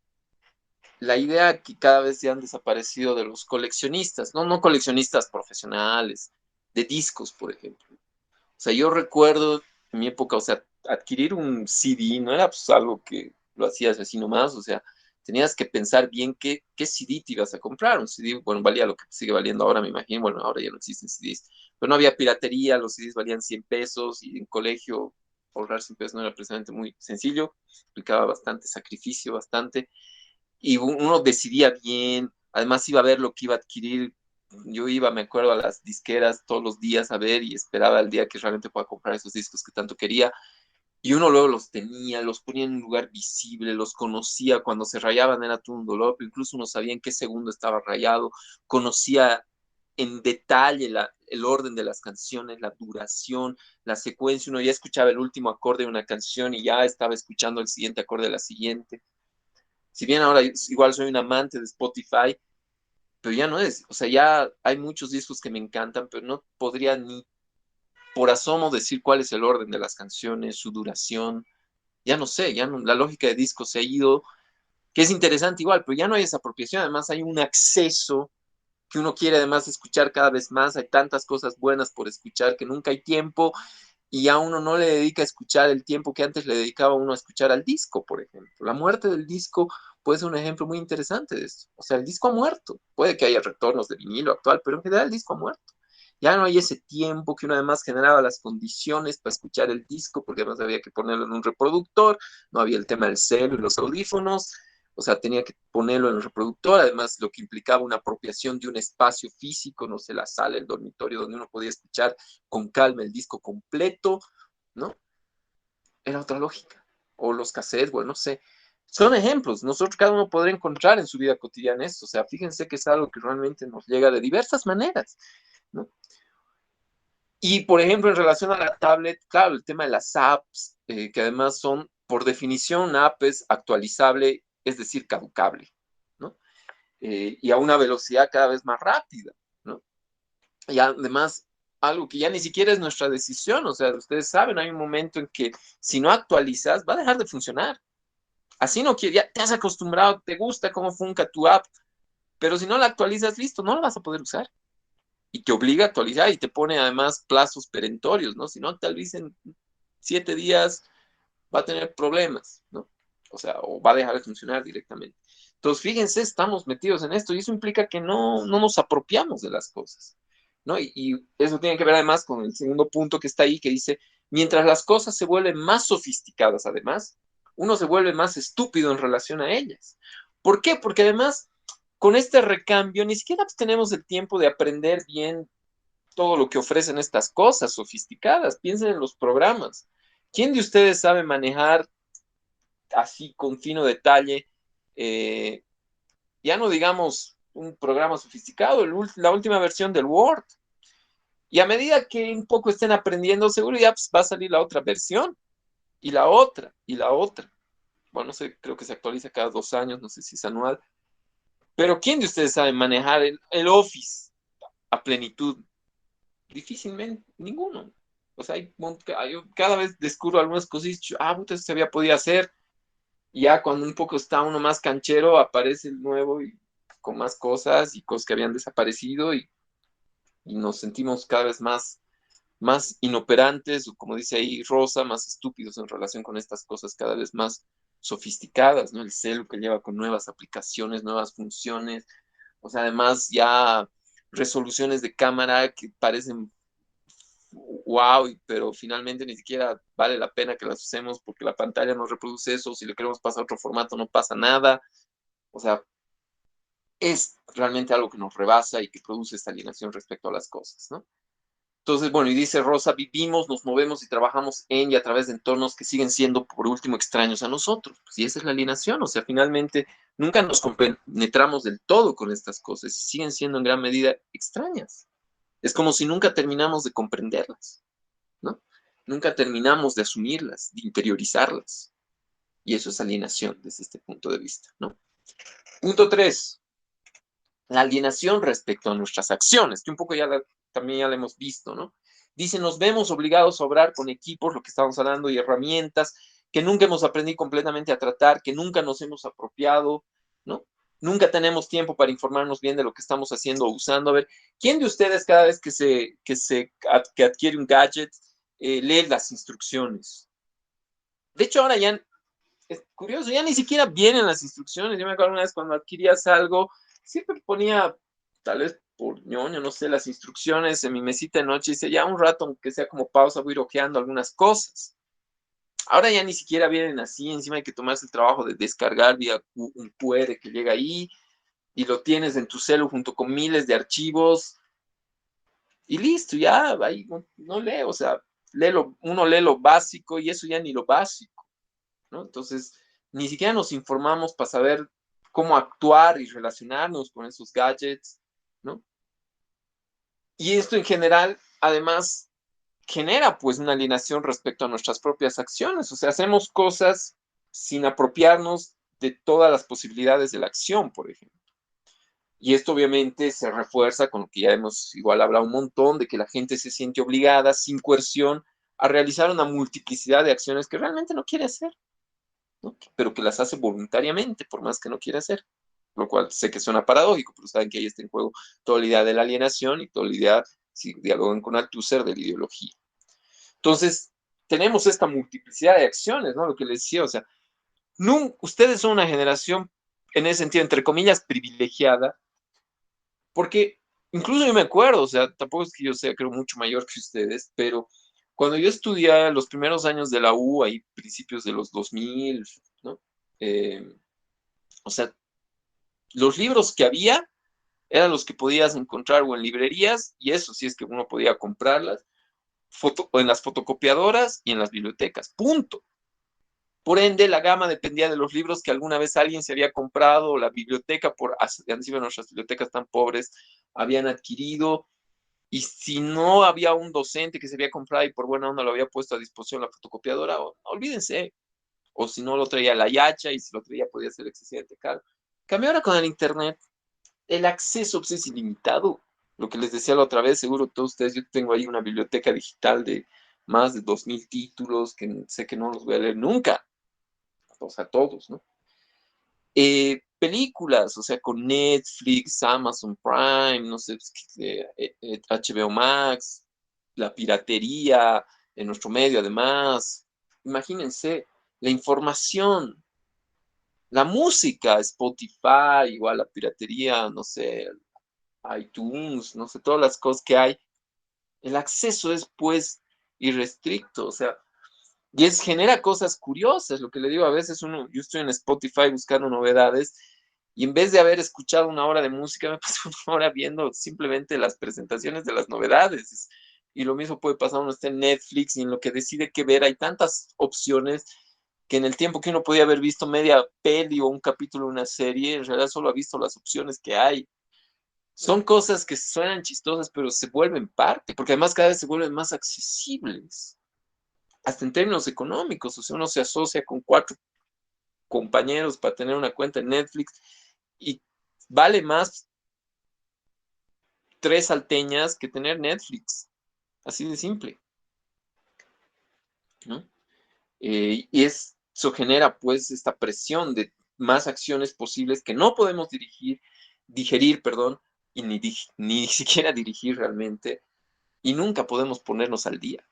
la idea que cada vez ya han desaparecido de los coleccionistas, no, no coleccionistas profesionales, de discos, por ejemplo. O sea, yo recuerdo en mi época, o sea, adquirir un CD no era pues algo que lo hacías así nomás, o sea, tenías que pensar bien qué CD te ibas a comprar. Un CD, bueno, valía lo que sigue valiendo ahora, me imagino, bueno, ahora ya no existen CDs, pero no había piratería, los CDs valían 100 pesos y en colegio ahorrar 100 pesos no era precisamente muy sencillo, implicaba bastante sacrificio, bastante, y uno decidía bien, además iba a ver lo que iba a adquirir. Yo iba, me acuerdo, a las disqueras todos los días a ver y esperaba el día que realmente pueda comprar esos discos que tanto quería. Y uno luego los tenía, los ponía en un lugar visible, los conocía, cuando se rayaban era todo un dolor, pero incluso uno sabía en qué segundo estaba rayado, conocía en detalle el orden de las canciones, la duración, la secuencia, uno ya escuchaba el último acorde de una canción y ya estaba escuchando el siguiente acorde de la siguiente. Si bien ahora igual soy un amante de Spotify, pero ya no es, o sea, ya hay muchos discos que me encantan, pero no podría ni por asomo decir cuál es el orden de las canciones, su duración, ya no sé, ya no, la lógica de discos se ha ido, que es interesante igual, pero ya no hay esa apropiación, además hay un acceso que uno quiere además escuchar cada vez más, hay tantas cosas buenas por escuchar que nunca hay tiempo y a uno no le dedica a escuchar el tiempo que antes le dedicaba uno a escuchar al disco, por ejemplo. La muerte del disco puede ser un ejemplo muy interesante de esto. O sea, el disco ha muerto. Puede que haya retornos de vinilo actual, pero en general el disco ha muerto. Ya no hay ese tiempo que uno además generaba las condiciones para escuchar el disco, porque además había que ponerlo en un reproductor, no había el tema del celo y los audífonos, o sea, tenía que ponerlo en el reproductor, además lo que implicaba una apropiación de un espacio físico, no sé, la sala, el dormitorio, donde uno podía escuchar con calma el disco completo, ¿no? Era otra lógica. O los cassettes, bueno, no sé. Son ejemplos. Nosotros cada uno podrá encontrar en su vida cotidiana esto. O sea, fíjense que es algo que realmente nos llega de diversas maneras, ¿no? Y, por ejemplo, en relación a la tablet, claro, el tema de las apps, que además son, por definición, una app es actualizable, es decir, caducable, ¿no? Y a una velocidad cada vez más rápida, ¿no? Y además, algo que ya ni siquiera es nuestra decisión, o sea, ustedes saben, hay un momento en que si no actualizas, va a dejar de funcionar. Así no quieres, ya te has acostumbrado, te gusta cómo funca tu app, pero si no la actualizas, listo, no la vas a poder usar. Y te obliga a actualizar y te pone además plazos perentorios, ¿no? Si no, tal vez en 7 días va a tener problemas, ¿no? O sea, o va a dejar de funcionar directamente. Entonces, fíjense, estamos metidos en esto y eso implica que no nos apropiamos de las cosas, ¿no? Y eso tiene que ver además con el segundo punto que está ahí, que dice, mientras las cosas se vuelven más sofisticadas, además, uno se vuelve más estúpido en relación a ellas. ¿Por qué? Porque además, con este recambio, ni siquiera tenemos el tiempo de aprender bien todo lo que ofrecen estas cosas sofisticadas. Piensen en los programas. ¿Quién de ustedes sabe manejar así con fino detalle, eh, ya no digamos un programa sofisticado, la última versión del Word? Y a medida que un poco estén aprendiendo, seguro ya pues, va a salir la otra versión. y la otra. Bueno, no sé, creo que se actualiza cada 2 años, no sé si es anual. Pero ¿quién de ustedes sabe manejar el Office a plenitud? Difícilmente, ninguno. O sea, yo cada vez descubro algunas cosas y digo, puta, eso se había podido hacer. Y ya cuando un poco está uno más canchero, aparece el nuevo y con más cosas y cosas que habían desaparecido y nos sentimos cada vez más inoperantes, o como dice ahí Rosa, más estúpidos en relación con estas cosas cada vez más sofisticadas, ¿no? El celu que lleva con nuevas aplicaciones, nuevas funciones, o sea, además ya resoluciones de cámara que parecen wow, pero finalmente ni siquiera vale la pena que las usemos porque la pantalla no reproduce eso, si le queremos pasar a otro formato no pasa nada, o sea, es realmente algo que nos rebasa y que produce esta alienación respecto a las cosas, ¿no? Entonces, bueno, y dice Rosa, vivimos, nos movemos y trabajamos en y a través de entornos que siguen siendo, por último, extraños a nosotros. Pues, y esa es la alienación, o sea, finalmente nunca nos compenetramos del todo con estas cosas y siguen siendo en gran medida extrañas. Es como si nunca terminamos de comprenderlas, ¿no? Nunca terminamos de asumirlas, de interiorizarlas. Y eso es alienación desde este punto de vista, ¿no? Punto 3, la alienación respecto a nuestras acciones, que un poco también ya la hemos visto, ¿no? Dice, nos vemos obligados a obrar con equipos, lo que estamos hablando, y herramientas que nunca hemos aprendido completamente a tratar, que nunca nos hemos apropiado, ¿no? Nunca tenemos tiempo para informarnos bien de lo que estamos haciendo o usando. A ver, ¿quién de ustedes cada vez que adquiere un gadget lee las instrucciones? De hecho, ahora ya es curioso, ya ni siquiera vienen las instrucciones. Yo me acuerdo una vez cuando adquirías algo, siempre ponía, tal vez por ñoño, no sé, las instrucciones en mi mesita de noche y dice, ya un rato, aunque sea como pausa, voy a ir ojeando algunas cosas. Ahora ya ni siquiera vienen así, encima hay que tomarse el trabajo de descargar vía un QR que llega ahí y lo tienes en tu celu junto con miles de archivos y listo, ya, ahí no lee, o sea, uno lee lo básico y eso ya ni lo básico, ¿no? Entonces, ni siquiera nos informamos para saber cómo actuar y relacionarnos con esos gadgets, ¿no? Y esto en general, además, genera pues una alienación respecto a nuestras propias acciones, o sea, hacemos cosas sin apropiarnos de todas las posibilidades de la acción, por ejemplo. Y esto obviamente se refuerza con lo que ya hemos igual hablado un montón, de que la gente se siente obligada, sin coerción, a realizar una multiplicidad de acciones que realmente no quiere hacer, ¿no? Pero que las hace voluntariamente, por más que no quiera hacer. Lo cual sé que suena paradójico, pero saben que ahí está en juego toda la idea de la alienación y toda la idea, si dialogan con Althusser, de la ideología. Entonces, tenemos esta multiplicidad de acciones, ¿no? Lo que les decía, o sea, ustedes son una generación, en ese sentido, entre comillas, privilegiada, porque incluso yo me acuerdo, o sea, tampoco es que yo sea, creo, mucho mayor que ustedes, pero cuando yo estudiaba los primeros años de la U, ahí principios de los 2000, ¿no? Eh, o sea, los libros que había eran los que podías encontrar o en librerías, y eso sí es que uno podía comprarlas, o en las fotocopiadoras y en las bibliotecas, punto. Por ende, la gama dependía de los libros que alguna vez alguien se había comprado, o la biblioteca, por encima de nuestras bibliotecas tan pobres, habían adquirido, y si no había un docente que se había comprado y por buena onda lo había puesto a disposición la fotocopiadora, olvídense, o si no lo traía la yacha, y si lo traía podía ser excesivamente caro. Cambio ahora con el internet, el acceso pues, es ilimitado. Lo que les decía la otra vez, seguro todos ustedes, yo tengo ahí una biblioteca digital de más de 2000 títulos que sé que no los voy a leer nunca, o sea, todos, ¿no? Películas, o sea, con Netflix, Amazon Prime, no sé, HBO Max, la piratería en nuestro medio, además. Imagínense, la información, la música, Spotify, igual la piratería, no sé, iTunes, no sé, todas las cosas que hay. El acceso es, pues, irrestricto, o sea, y genera cosas curiosas, lo que le digo, a veces yo estoy en Spotify buscando novedades y en vez de haber escuchado una hora de música, me paso una hora viendo simplemente las presentaciones de las novedades. Y lo mismo puede pasar, uno está en Netflix y en lo que decide qué ver, hay tantas opciones que en el tiempo que uno podía haber visto media peli o un capítulo de una serie, en realidad solo ha visto las opciones que hay. Son cosas que suenan chistosas, pero se vuelven parte, porque además cada vez se vuelven más accesibles. hasta en términos económicos, o sea, uno se asocia con 4 compañeros para tener una cuenta en Netflix y vale más 3 salteñas que tener Netflix, así de simple, ¿no? Y eso genera pues esta presión de más acciones posibles que no podemos digerir, perdón, y ni siquiera dirigir realmente, y nunca podemos ponernos al día,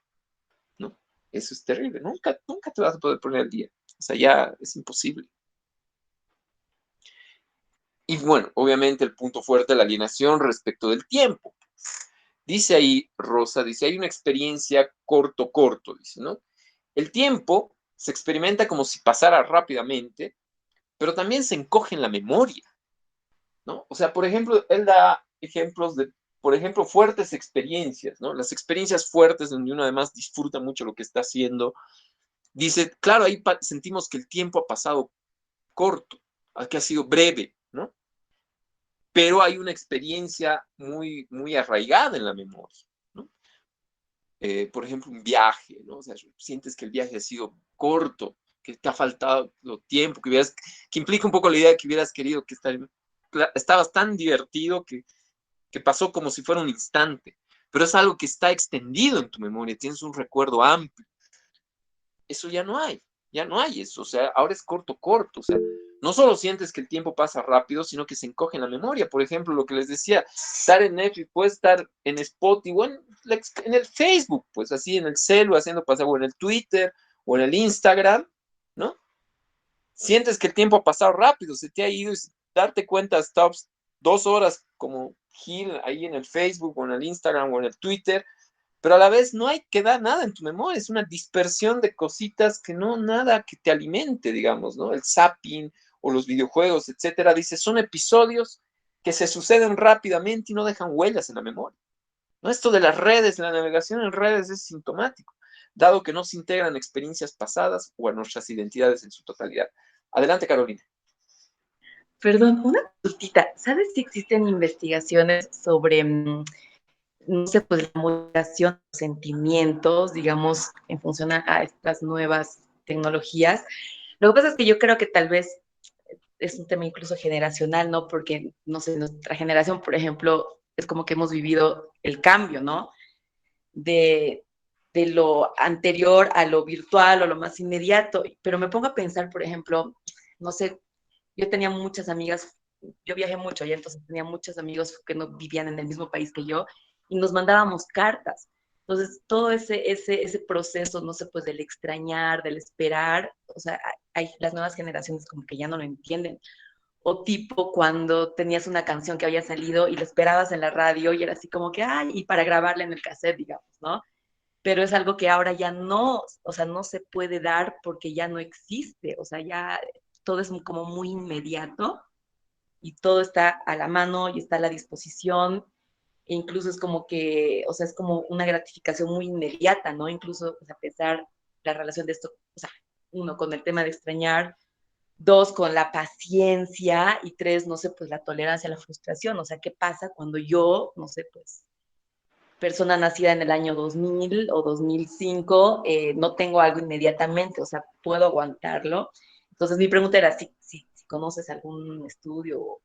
¿no? Eso es terrible, nunca te vas a poder poner al día, o sea, ya es imposible. Y bueno, obviamente el punto fuerte de la alienación respecto del tiempo. Dice ahí Rosa, dice, hay una experiencia corto, dice, ¿no? El tiempo se experimenta como si pasara rápidamente, pero también se encoge en la memoria, ¿no? O sea, por ejemplo, él da ejemplos de, por ejemplo, fuertes experiencias, ¿no? Las experiencias fuertes donde uno además disfruta mucho lo que está haciendo. Dice, claro, ahí sentimos que el tiempo ha pasado corto, que ha sido breve, ¿no? Pero hay una experiencia muy, muy arraigada en la memoria, ¿no? Por ejemplo, un viaje, ¿no? O sea, sientes que el viaje ha sido corto, que te ha faltado tiempo, que implica un poco la idea de que hubieras querido que estabas tan divertido que pasó como si fuera un instante, pero es algo que está extendido en tu memoria, tienes un recuerdo amplio. Eso ya no hay eso, o sea, ahora es corto, o sea, no solo sientes que el tiempo pasa rápido, sino que se encoge en la memoria. Por ejemplo, lo que les decía, estar en Netflix, puede estar en Spotify, o en el Facebook, pues así, en el celu, haciendo pasar, o en el Twitter, o en el Instagram, ¿no? Sientes que el tiempo ha pasado rápido, se te ha ido y darte cuenta, stops 2 horas como Gil ahí en el Facebook, o en el Instagram, o en el Twitter, pero a la vez no hay que dar nada en tu memoria, es una dispersión de cositas que no, nada que te alimente, digamos, ¿no? El zapping o los videojuegos, etcétera, dice, son episodios que se suceden rápidamente y no dejan huellas en la memoria. ¿No? Esto de las redes, la navegación en redes es sintomático, dado que no se integran experiencias pasadas o a nuestras identidades en su totalidad. Adelante, Carolina. Perdón, una consultita. ¿Sabes si existen investigaciones sobre no sé, pues la modificación de los sentimientos, digamos, en función a estas nuevas tecnologías? Lo que pasa es que yo creo que tal vez es un tema incluso generacional, ¿no? Porque, no sé, nuestra generación, por ejemplo, es como que hemos vivido el cambio, ¿no? De, de lo anterior a lo virtual o lo más inmediato. Pero me pongo a pensar, por ejemplo, no sé, yo tenía muchas amigas, yo viajé mucho y entonces tenía muchos amigos que no vivían en el mismo país que yo y nos mandábamos cartas. Entonces, todo ese proceso, no sé, pues del extrañar, del esperar, o sea, las nuevas generaciones como que ya no lo entienden. O tipo cuando tenías una canción que había salido y la esperabas en la radio y era así como que, ay, y para grabarla en el cassette, digamos, ¿no? Pero es algo que ahora ya no, o sea, no se puede dar porque ya no existe, o sea, ya todo es como muy inmediato y todo está a la mano y está a la disposición, e incluso es como que, o sea, es como una gratificación muy inmediata, ¿no? Incluso, pues, a pesar la relación de esto, o sea, uno con el tema de extrañar, dos con la paciencia y tres, no sé, pues la tolerancia a la frustración, o sea, ¿qué pasa cuando yo, no sé, pues persona nacida en el año 2000 o 2005, no tengo algo inmediatamente, o sea, puedo aguantarlo? Entonces mi pregunta era si conoces algún estudio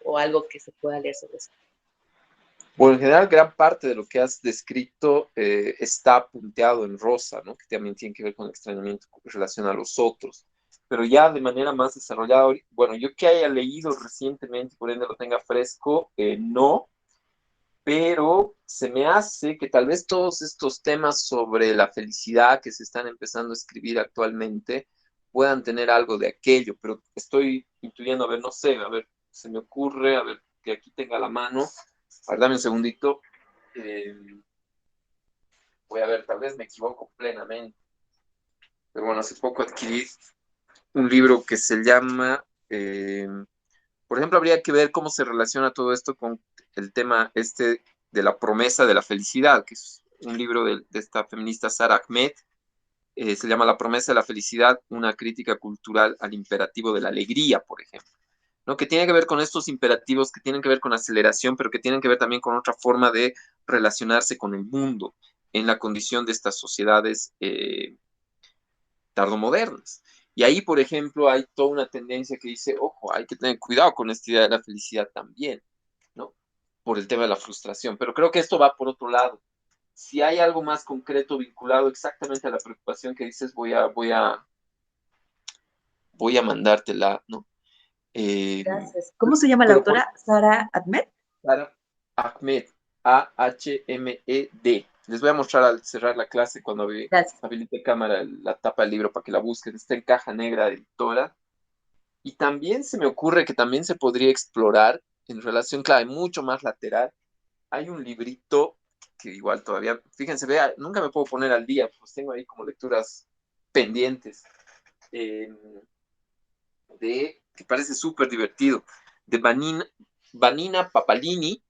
o algo que se pueda leer sobre eso. Bueno, en general, gran parte de lo que has descrito está punteado en rosa, ¿no? Que también tiene que ver con el extrañamiento en relación a los otros. Pero ya de manera más desarrollada, bueno, yo que haya leído recientemente, por ende lo tenga fresco, no, pero se me hace que tal vez todos estos temas sobre la felicidad que se están empezando a escribir actualmente puedan tener algo de aquello, pero estoy intuyendo, a ver, no sé, a ver, se me ocurre, a ver, que aquí tenga la mano. A ver, dame un segundito. Eh, Voy a ver, tal vez me equivoco plenamente. Pero bueno, hace poco adquirí un libro que se llama, por ejemplo, habría que ver cómo se relaciona todo esto con el tema este de la promesa de la felicidad, que es un libro de esta feminista Sara Ahmed. Se llama La promesa de la felicidad, una crítica cultural al imperativo de la alegría, por ejemplo. ¿No? Que tiene que ver con estos imperativos, que tienen que ver con aceleración, pero que tienen que ver también con otra forma de relacionarse con el mundo. en la condición de estas sociedades tardomodernas. Y ahí, por ejemplo, hay toda una tendencia que dice, ojo, hay que tener cuidado con esta idea de la felicidad también, ¿no? Por el tema de la frustración. Pero creo que esto va por otro lado. Si hay algo más concreto vinculado exactamente a la preocupación que dices, voy a mandártela, ¿no? Gracias. ¿Cómo se llama la Pero por autora? Sara Ahmed. Sara Ahmed, Ahmed. Les voy a mostrar al cerrar la clase cuando Gracias. habilite cámara la tapa del libro para que la busquen. Está en caja negra de editora. Y también se me ocurre que también se podría explorar en relación, claro, hay mucho más lateral. Hay un librito que igual todavía, fíjense, vea, nunca me puedo poner al día, pues tengo ahí como lecturas pendientes, eh, que parece súper divertido, de Vanina Papalini,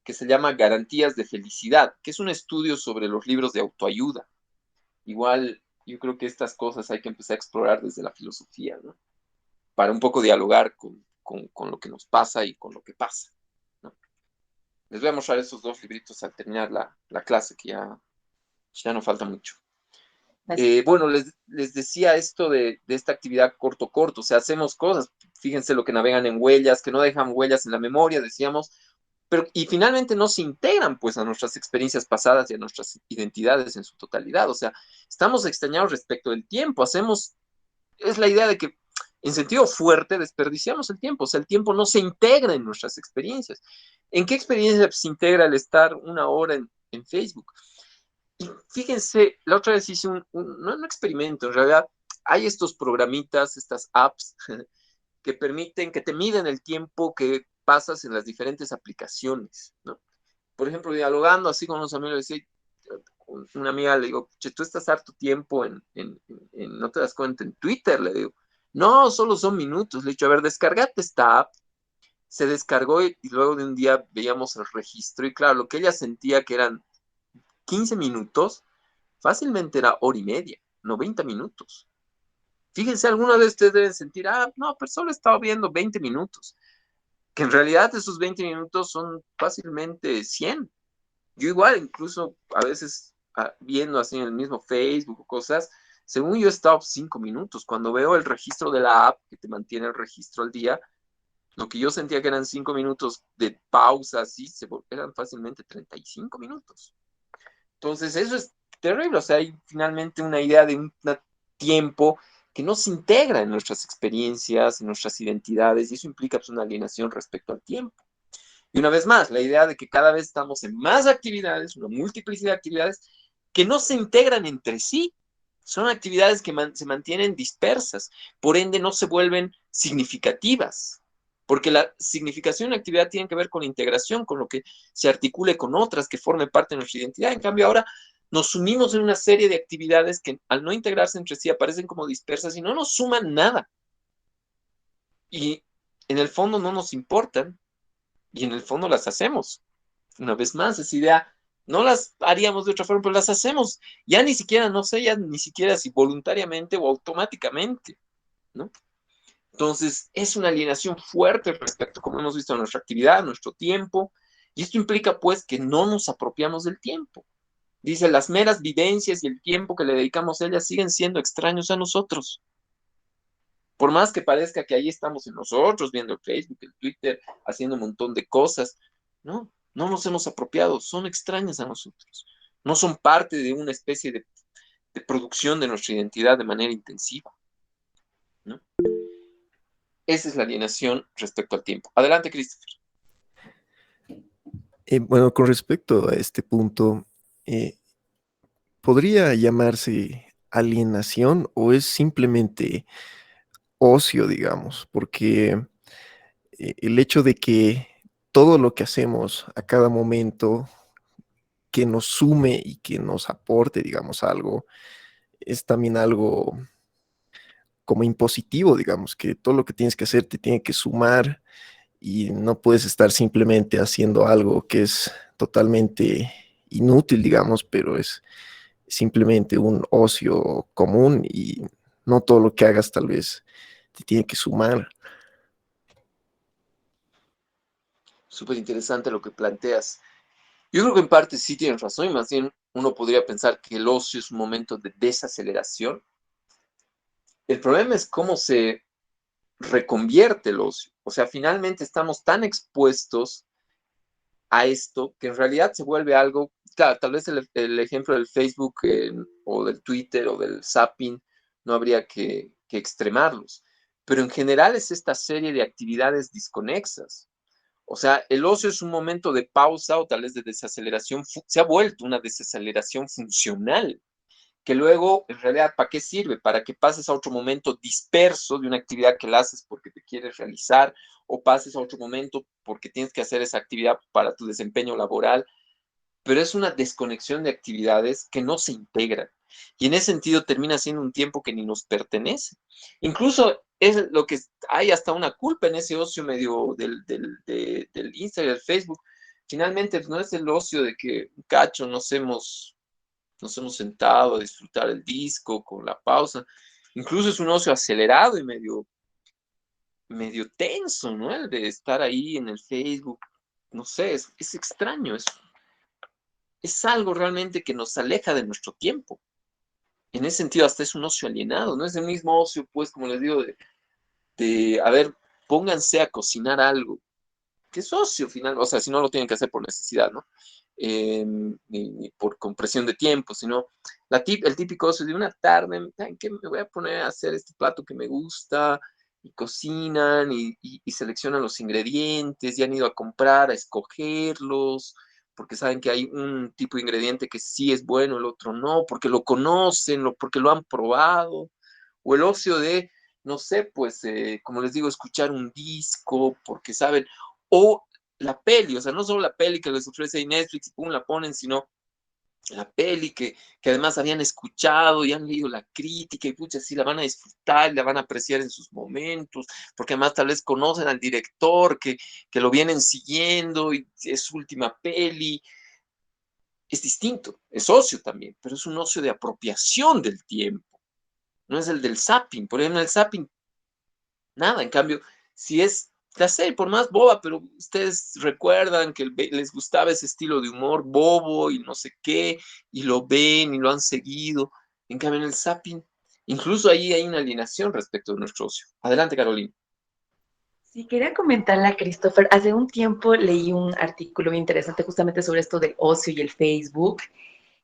que se llama Garantías de Felicidad, que es un estudio sobre los libros de autoayuda. Igual, yo creo que estas cosas hay que empezar a explorar desde la filosofía, ¿no? Para un poco dialogar con lo que nos pasa y con lo que pasa, ¿no? Les voy a mostrar esos dos libritos al terminar la clase, que ya no falta mucho. Bueno, les decía esto de esta actividad corto, o sea, hacemos cosas, fíjense lo que navegan en huellas, que no dejan huellas en la memoria, decíamos, pero y finalmente no se integran pues a nuestras experiencias pasadas y a nuestras identidades en su totalidad, o sea, estamos extrañados respecto del tiempo, es la idea de que en sentido fuerte desperdiciamos el tiempo, o sea, el tiempo no se integra en nuestras experiencias. ¿En qué experiencia se integra el estar una hora en Facebook? Y fíjense, la otra vez hice no un experimento, en realidad hay estos programitas, estas apps que permiten, que te miden el tiempo que pasas en las diferentes aplicaciones, ¿no? Por ejemplo, dialogando así con unos amigos, decía, una amiga le digo, che, tú estás harto tiempo no te das cuenta, en Twitter, le digo, no, solo son minutos, le he dicho, a ver, descargate esta app, se descargó y luego de un día veíamos el registro y claro, lo que ella sentía que eran 15 minutos, fácilmente era hora y media, 90 minutos. Fíjense, algunos de ustedes deben sentir, no, pero solo he estado viendo 20 minutos, que en realidad esos 20 minutos son fácilmente 100. Yo igual, incluso a veces viendo así en el mismo Facebook o cosas, según yo he estado 5 minutos. Cuando veo el registro de la app que te mantiene el registro al día, lo que yo sentía que eran 5 minutos de pausa, así, eran fácilmente 35 minutos. Entonces, eso es terrible. O sea, hay finalmente una idea de un tiempo que no se integra en nuestras experiencias, en nuestras identidades, y eso implica pues, una alienación respecto al tiempo. Y una vez más, la idea de que cada vez estamos en más actividades, una multiplicidad de actividades que no se integran entre sí. Son actividades que se mantienen dispersas, por ende no se vuelven significativas, porque la significación de una actividad tiene que ver con la integración, con lo que se articule con otras, que forme parte de nuestra identidad. En cambio, ahora nos sumimos en una serie de actividades que al no integrarse entre sí aparecen como dispersas y no nos suman nada. Y en el fondo no nos importan y en el fondo las hacemos. Una vez más, esa idea no las haríamos de otra forma, pero las hacemos. Ya ni siquiera, no sé, ya ni siquiera si voluntariamente o automáticamente, ¿no? Entonces, es una alienación fuerte respecto, como hemos visto, a nuestra actividad, a nuestro tiempo, y esto implica, pues, que no nos apropiamos del tiempo. Dice, las meras vivencias y el tiempo que le dedicamos a ellas siguen siendo extraños a nosotros. Por más que parezca que ahí estamos en nosotros, viendo el Facebook, el Twitter, haciendo un montón de cosas, no nos hemos apropiado, son extrañas a nosotros. No son parte de una especie de producción de nuestra identidad de manera intensiva, ¿no? Esa es la alienación respecto al tiempo. Adelante, Christopher. Bueno, con respecto a este punto, ¿podría llamarse alienación o es simplemente ocio, digamos? Porque el hecho de que todo lo que hacemos a cada momento que nos sume y que nos aporte, digamos, algo, es también algo como impositivo, digamos, que todo lo que tienes que hacer te tiene que sumar y no puedes estar simplemente haciendo algo que es totalmente inútil, digamos, pero es simplemente un ocio común y no todo lo que hagas tal vez te tiene que sumar. Súper interesante lo que planteas. Yo creo que en parte sí tienes razón, y más bien uno podría pensar que el ocio es un momento de desaceleración. El problema es cómo se reconvierte el ocio. O sea, finalmente estamos tan expuestos a esto que en realidad se vuelve algo, claro, tal vez el ejemplo del Facebook o del Twitter o del zapping no habría que extremarlos, pero en general es esta serie de actividades desconexas. O sea, el ocio es un momento de pausa o tal vez de desaceleración, se ha vuelto una desaceleración funcional que luego, en realidad, ¿para qué sirve? Para que pases a otro momento disperso de una actividad que la haces porque te quieres realizar o pases a otro momento porque tienes que hacer esa actividad para tu desempeño laboral, pero es una desconexión de actividades que no se integran. Y en ese sentido termina siendo un tiempo que ni nos pertenece. Incluso es lo que hay hasta una culpa en ese ocio medio del Instagram, del Facebook. Finalmente no es el ocio de que, cacho, nos hemos sentado a disfrutar el disco con la pausa. Incluso es un ocio acelerado y medio tenso, ¿no? El de estar ahí en el Facebook. No sé, es extraño. Es algo realmente que nos aleja de nuestro tiempo. En ese sentido, hasta es un ocio alienado. No es el mismo ocio, pues, como les digo, a ver, pónganse a cocinar algo. ¿Qué socio final? O sea, si no lo tienen que hacer por necesidad, ¿no? Ni por compresión de tiempo, sino el típico ocio de una tarde, ¿en qué me voy a poner a hacer este plato que me gusta? Y cocinan y seleccionan los ingredientes, y han ido a comprar, a escogerlos, porque saben que hay un tipo de ingrediente que sí es bueno, el otro no, porque lo conocen, porque lo han probado, o el ocio de, no sé, pues, como les digo, escuchar un disco, porque saben, o la peli, o sea, no solo la peli que les ofrece ahí Netflix y pum, la ponen, sino la peli que además habían escuchado y han leído la crítica y pucha, sí la van a disfrutar, la van a apreciar en sus momentos, porque además tal vez conocen al director que lo vienen siguiendo y es su última peli. Es distinto, es ocio también, pero es un ocio de apropiación del tiempo, no es el del zapping. Por ejemplo, el zapping nada, en cambio, si es la serie, por más boba, pero ustedes recuerdan que les gustaba ese estilo de humor bobo y no sé qué, y lo ven y lo han seguido. En cambio, en el zapping, incluso ahí hay una alienación respecto de nuestro ocio. Adelante, Carolina. Sí, quería comentarle a Christopher. Hace un tiempo leí un artículo muy interesante justamente sobre esto del ocio y el Facebook.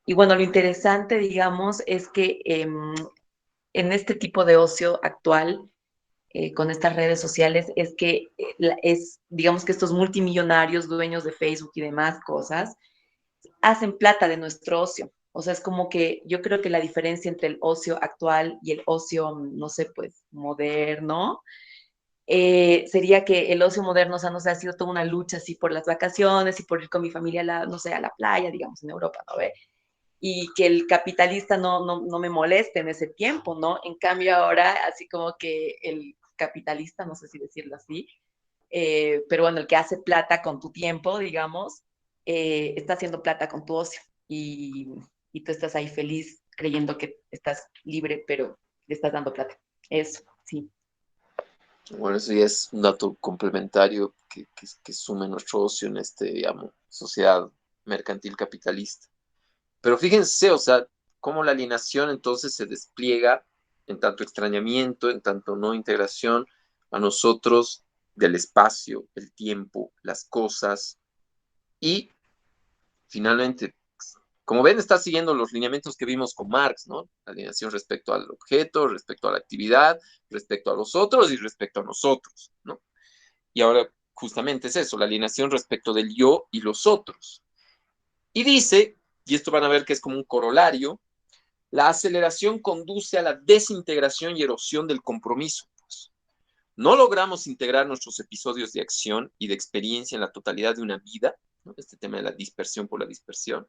Y bueno, lo interesante, digamos, es que en este tipo de ocio actual, con estas redes sociales, es que digamos que estos multimillonarios, dueños de Facebook y demás cosas, hacen plata de nuestro ocio. O sea, es como que yo creo que la diferencia entre el ocio actual y el ocio, no sé, pues moderno, sería que el ocio moderno, o sea, no sé, ha sido toda una lucha así por las vacaciones y por ir con mi familia, no sé, a la playa, digamos, en Europa, ¿no ve? Y que el capitalista no me moleste en ese tiempo, ¿no? En cambio ahora, así como que el capitalista, no sé si decirlo así, pero bueno, el que hace plata con tu tiempo, digamos, está haciendo plata con tu ocio y tú estás ahí feliz creyendo que estás libre, pero le estás dando plata. Eso, sí. Bueno, eso ya es un dato complementario que sume nuestro ocio en digamos, sociedad mercantil capitalista. Pero fíjense, o sea, cómo la alienación entonces se despliega en tanto extrañamiento, en tanto no integración a nosotros del espacio, el tiempo, las cosas y finalmente, como ven, está siguiendo los lineamientos que vimos con Marx, ¿no? La alienación respecto al objeto, respecto a la actividad, respecto a los otros y respecto a nosotros, ¿no? Y ahora justamente es eso, la alienación respecto del yo y los otros. Y dice, y esto van a ver que es como un corolario, la aceleración conduce a la desintegración y erosión del compromiso. Pues. No logramos integrar nuestros episodios de acción y de experiencia en la totalidad de una vida, ¿no? Este tema de la dispersión por la dispersión.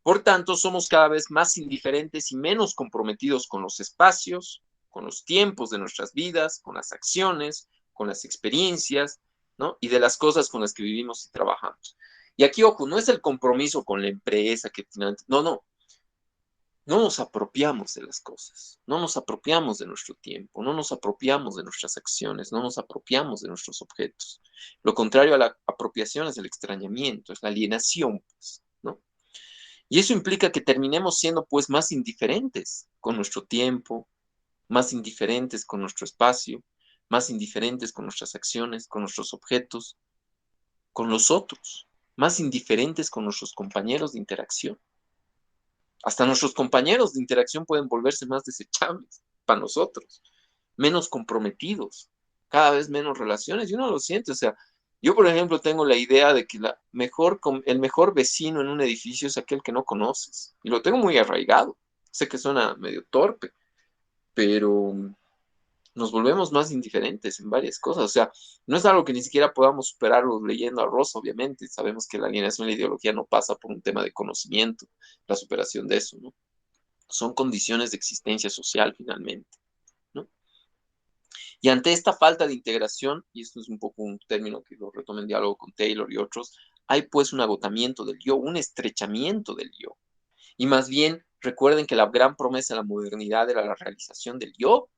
Por tanto, somos cada vez más indiferentes y menos comprometidos con los espacios, con los tiempos de nuestras vidas, con las acciones, con las experiencias, ¿no? Y de las cosas con las que vivimos y trabajamos. Y aquí, ojo, no es el compromiso con la empresa que finalmente, no, no nos apropiamos de las cosas, no nos apropiamos de nuestro tiempo, no nos apropiamos de nuestras acciones, no nos apropiamos de nuestros objetos. Lo contrario a la apropiación es el extrañamiento, es la alienación, pues, ¿no? Y eso implica que terminemos siendo pues más indiferentes con nuestro tiempo, más indiferentes con nuestro espacio, más indiferentes con nuestras acciones, con nuestros objetos, con los otros, más indiferentes con nuestros compañeros de interacción. Hasta nuestros compañeros de interacción pueden volverse más desechables para nosotros, menos comprometidos, cada vez menos relaciones, y uno lo siente. O sea, yo, por ejemplo, tengo la idea de que el mejor vecino en un edificio es aquel que no conoces, y lo tengo muy arraigado. Sé que suena medio torpe, pero nos volvemos más indiferentes en varias cosas. O sea, no es algo que ni siquiera podamos superarlo leyendo a Rosa, obviamente. Sabemos que la alienación y la ideología no pasa por un tema de conocimiento, la superación de eso, ¿no? Son condiciones de existencia social finalmente, ¿no? Y ante esta falta de integración, y esto es un poco un término que lo retomo en diálogo con Taylor y otros, hay pues un agotamiento del yo, un estrechamiento del yo. Y más bien, recuerden que la gran promesa de la modernidad era la realización del yo,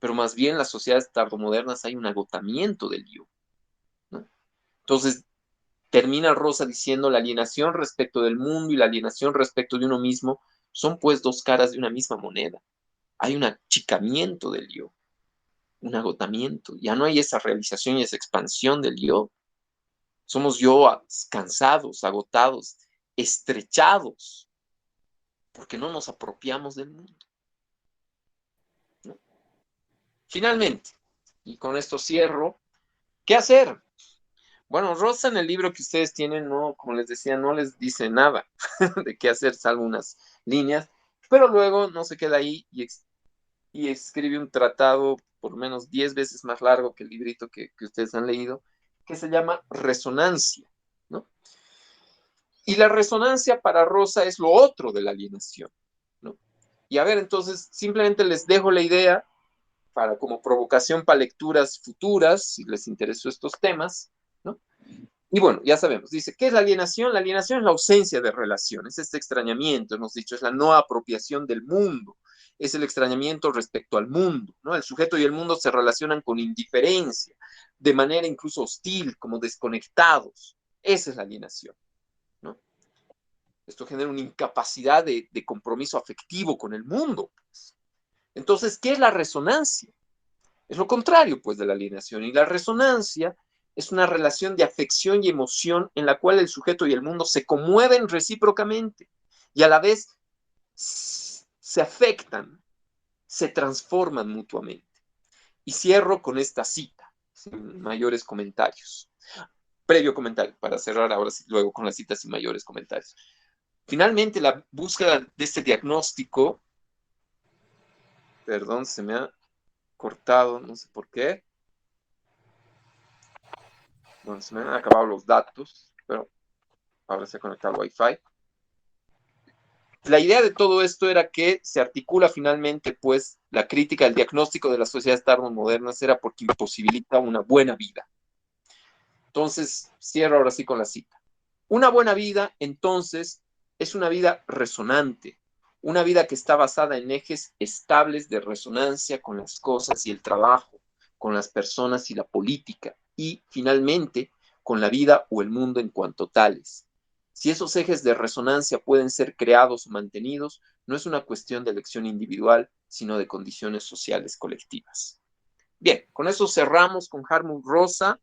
pero más bien en las sociedades tardomodernas hay un agotamiento del yo, ¿no? Entonces, termina Rosa diciendo la alienación respecto del mundo y la alienación respecto de uno mismo son pues dos caras de una misma moneda. Hay un achicamiento del yo, un agotamiento. Ya no hay esa realización y esa expansión del yo. Somos yo cansados, agotados, estrechados, porque no nos apropiamos del mundo, ¿no? Finalmente, y con esto cierro, ¿qué hacer? Bueno, Rosa en el libro que ustedes tienen, no, como les decía, no les dice nada de qué hacer, salvo unas líneas, pero luego no se queda ahí y escribe un tratado por lo menos 10 veces más largo que el librito que ustedes han leído, que se llama Resonancia, ¿no? Y la resonancia para Rosa es lo otro de la alienación, ¿no? Y a ver, entonces simplemente les dejo la idea para como provocación para lecturas futuras, si les interesó estos temas, ¿no? Y bueno, ya sabemos, dice, ¿qué es la alienación? La alienación es la ausencia de relaciones, este extrañamiento, hemos dicho, es la no apropiación del mundo, es el extrañamiento respecto al mundo, ¿no? El sujeto y el mundo se relacionan con indiferencia, de manera incluso hostil, como desconectados. Esa es la alienación, ¿no? Esto genera una incapacidad de compromiso afectivo con el mundo. Entonces, ¿qué es la resonancia? Es lo contrario, pues, de la alienación. Y la resonancia es una relación de afección y emoción en la cual el sujeto y el mundo se conmueven recíprocamente y a la vez se afectan, se transforman mutuamente. Y cierro con esta cita, sin mayores comentarios. Previo comentario, para cerrar ahora sí, luego con las citas sin mayores comentarios. Finalmente, la búsqueda de este diagnóstico, perdón, se me ha cortado, no sé por qué. Bueno, se me han acabado los datos, pero ahora se ha conectado al Wi-Fi. La idea de todo esto era que se articula finalmente, pues, la crítica al diagnóstico de las sociedades tardomodernas era porque imposibilita una buena vida. Entonces, cierro ahora sí con la cita. Una buena vida, entonces, es una vida resonante, una vida que está basada en ejes estables de resonancia con las cosas y el trabajo, con las personas y la política, y finalmente con la vida o el mundo en cuanto tales. Si esos ejes de resonancia pueden ser creados o mantenidos, no es una cuestión de elección individual, sino de condiciones sociales colectivas. Bien, con eso cerramos con Hartmut Rosa,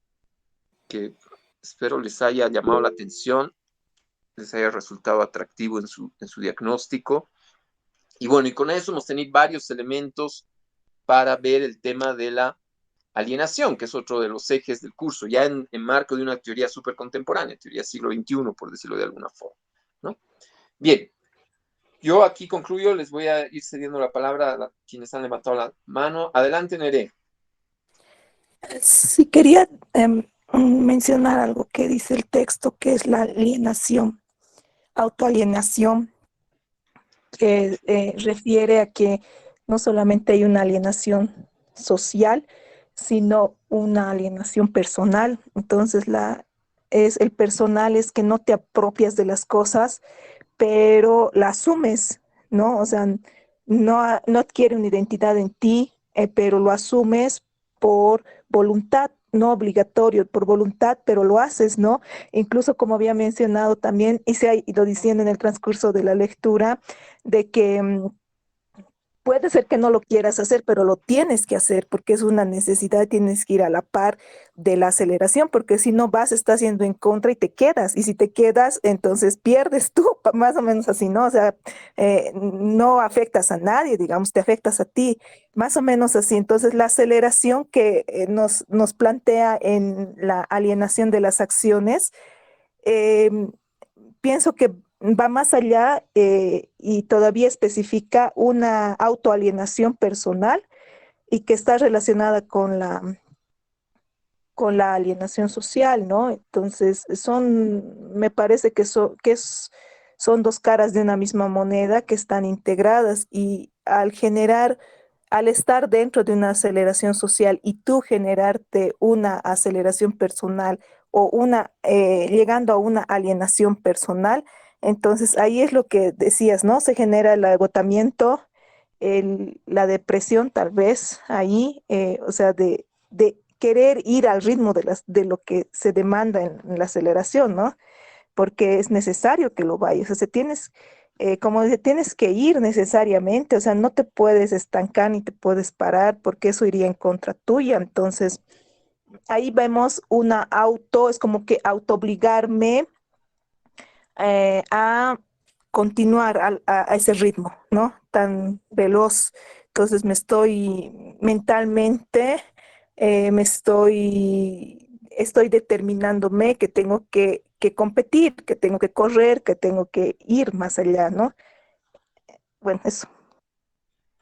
que espero les haya llamado la atención, les haya resultado atractivo en su diagnóstico. Y bueno, y con eso hemos tenido varios elementos para ver el tema de la alienación, que es otro de los ejes del curso, ya en marco de una teoría súper contemporánea, teoría siglo XXI, por decirlo de alguna forma, ¿no? Bien, yo aquí concluyo, les voy a ir cediendo la palabra a quienes han levantado la mano. Adelante, Neré. Sí, quería mencionar algo que dice el texto, que es la alienación, autoalienación, que refiere a que no solamente hay una alienación social, sino una alienación personal. Entonces, el personal es que no te apropias de las cosas, pero la asumes, ¿no? O sea, no adquiere una identidad en ti, pero lo asumes por voluntad. no obligatorio, por voluntad, pero lo haces, ¿no? Incluso como había mencionado también, y se ha ido diciendo en el transcurso de la lectura, de que puede ser que no lo quieras hacer, pero lo tienes que hacer porque es una necesidad, tienes que ir a la par de la aceleración, porque si no vas, estás yendo en contra y te quedas, y si te quedas, entonces pierdes tú, más o menos así, ¿no? O sea, no afectas a nadie, digamos, te afectas a ti, más o menos así. Entonces, la aceleración que nos plantea en la alienación de las acciones, em, pienso que va más allá y todavía especifica una autoalienación personal y que está relacionada con la alienación social, ¿no? Entonces, me parece que, son dos caras de una misma moneda que están integradas y al estar dentro de una aceleración social y tú generarte una aceleración personal o llegando a una alienación personal, entonces ahí es lo que decías, ¿no? Se genera el agotamiento, la depresión tal vez ahí, o sea, de querer ir al ritmo de lo que se demanda en la aceleración, ¿no? Porque es necesario que lo vayas, o sea, como dice, tienes que ir necesariamente, o sea, no te puedes estancar ni te puedes parar porque eso iría en contra tuya. Entonces, ahí vemos es como que autoobligarme a continuar a ese ritmo, ¿no? Tan veloz. Entonces mentalmente, estoy determinándome que tengo que competir, que tengo que correr, que tengo que ir más allá, ¿no? Bueno, eso.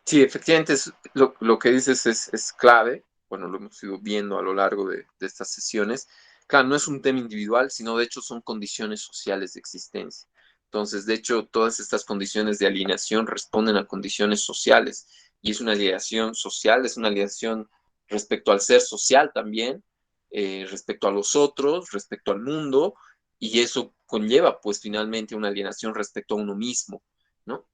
Sí, efectivamente, lo que dices es clave. Bueno, lo hemos ido viendo a lo largo de estas sesiones. Claro, no es un tema individual, sino de hecho son condiciones sociales de existencia. Entonces, de hecho, todas estas condiciones de alienación responden a condiciones sociales. Y es una alienación social, es una alienación respecto al ser social también, respecto a los otros, respecto al mundo, y eso conlleva, pues, finalmente una alienación respecto a uno mismo, ¿no?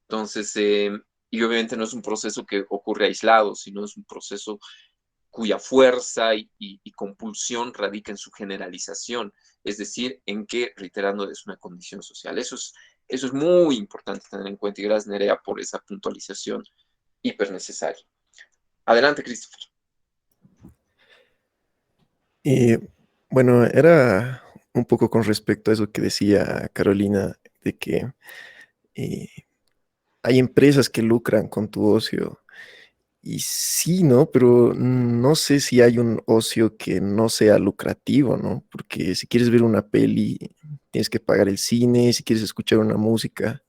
Entonces, y obviamente no es un proceso que ocurre aislado, sino es un proceso cuya fuerza y compulsión radica en su generalización, es decir, en que, reiterando, es una condición social. Eso es muy importante tener en cuenta y gracias, Nerea, por esa puntualización hiper necesaria. Adelante, Christopher. Y bueno, era un poco con respecto a eso que decía Carolina, de que eh, hay empresas que lucran con tu ocio. Y sí, ¿no? Pero no sé si hay un ocio que no sea lucrativo, ¿no? Porque si quieres ver una peli, tienes que pagar el cine, si quieres escuchar una música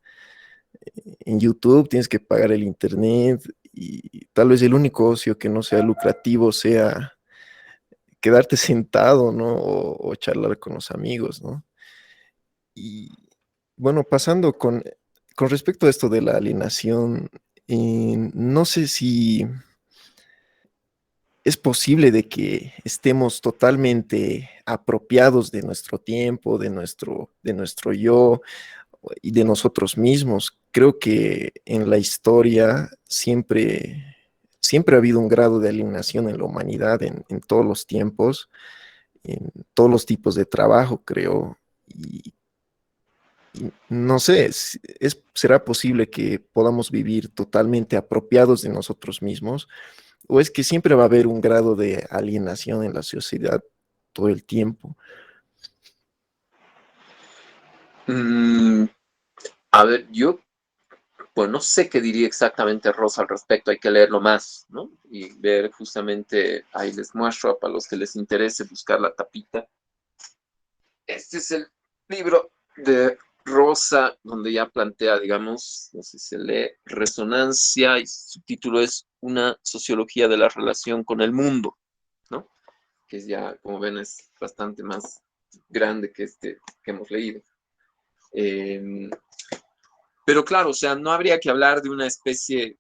en YouTube, tienes que pagar el internet y tal vez el único ocio que no sea lucrativo sea quedarte sentado, ¿no? O charlar con los amigos, ¿no? Y bueno, pasando con respecto a esto de la alienación, no sé si es posible de que estemos totalmente apropiados de nuestro tiempo, de nuestro yo y de nosotros mismos. Creo que en la historia siempre ha habido un grado de alienación en la humanidad, en todos los tiempos, en todos los tipos de trabajo, creo. Y no sé, ¿será posible que podamos vivir totalmente apropiados de nosotros mismos? ¿O es que siempre va a haber un grado de alienación en la sociedad todo el tiempo? Mm, a ver, yo pues no sé qué diría exactamente Rosa al respecto, hay que leerlo más, ¿no? Y ver justamente, ahí les muestro para los que les interese buscar la tapita. Este es el libro de Rosa, donde ya plantea, digamos, no sé si se lee, Resonancia, y su título es Una sociología de la relación con el mundo, ¿no? Que es ya, como ven, es bastante más grande que este que hemos leído. Eh, pero claro, o sea, no habría que hablar de una especie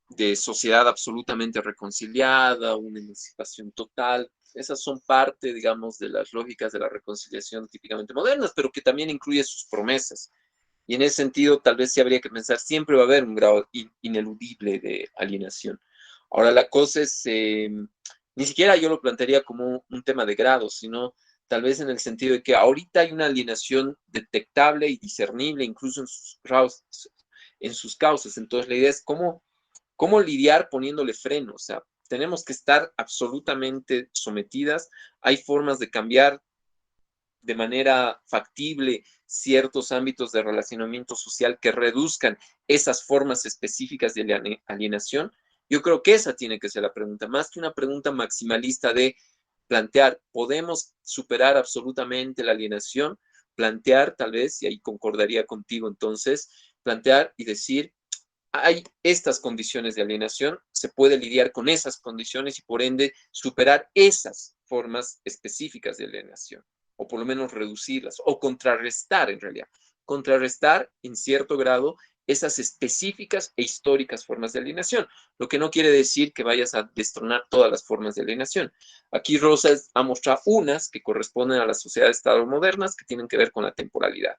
de sociedad absolutamente reconciliada, una emancipación total. Esas son parte, digamos, de las lógicas de la reconciliación típicamente modernas, pero que también incluye sus promesas. Y en ese sentido, tal vez sí habría que pensar, siempre va a haber un grado ineludible de alienación. Ahora, la cosa es Ni siquiera yo lo plantearía como un tema de grado, sino tal vez en el sentido de que ahorita hay una alienación detectable y discernible, incluso en sus causas. Entonces, la idea es cómo lidiar poniéndole freno. O sea, tenemos que estar absolutamente sometidas. Hay formas de cambiar de manera factible ciertos ámbitos de relacionamiento social que reduzcan esas formas específicas de alienación. Yo creo que esa tiene que ser la pregunta, más que una pregunta maximalista de plantear, ¿podemos superar absolutamente la alienación? Plantear, tal vez, y ahí concordaría contigo entonces, plantear y decir, hay estas condiciones de alienación, se puede lidiar con esas condiciones y por ende superar esas formas específicas de alienación, o por lo menos reducirlas, o contrarrestar en realidad, contrarrestar en cierto grado esas específicas e históricas formas de alienación, lo que no quiere decir que vayas a destronar todas las formas de alienación. Aquí Rosas ha mostrado unas que corresponden a las sociedades estado modernas que tienen que ver con la temporalidad.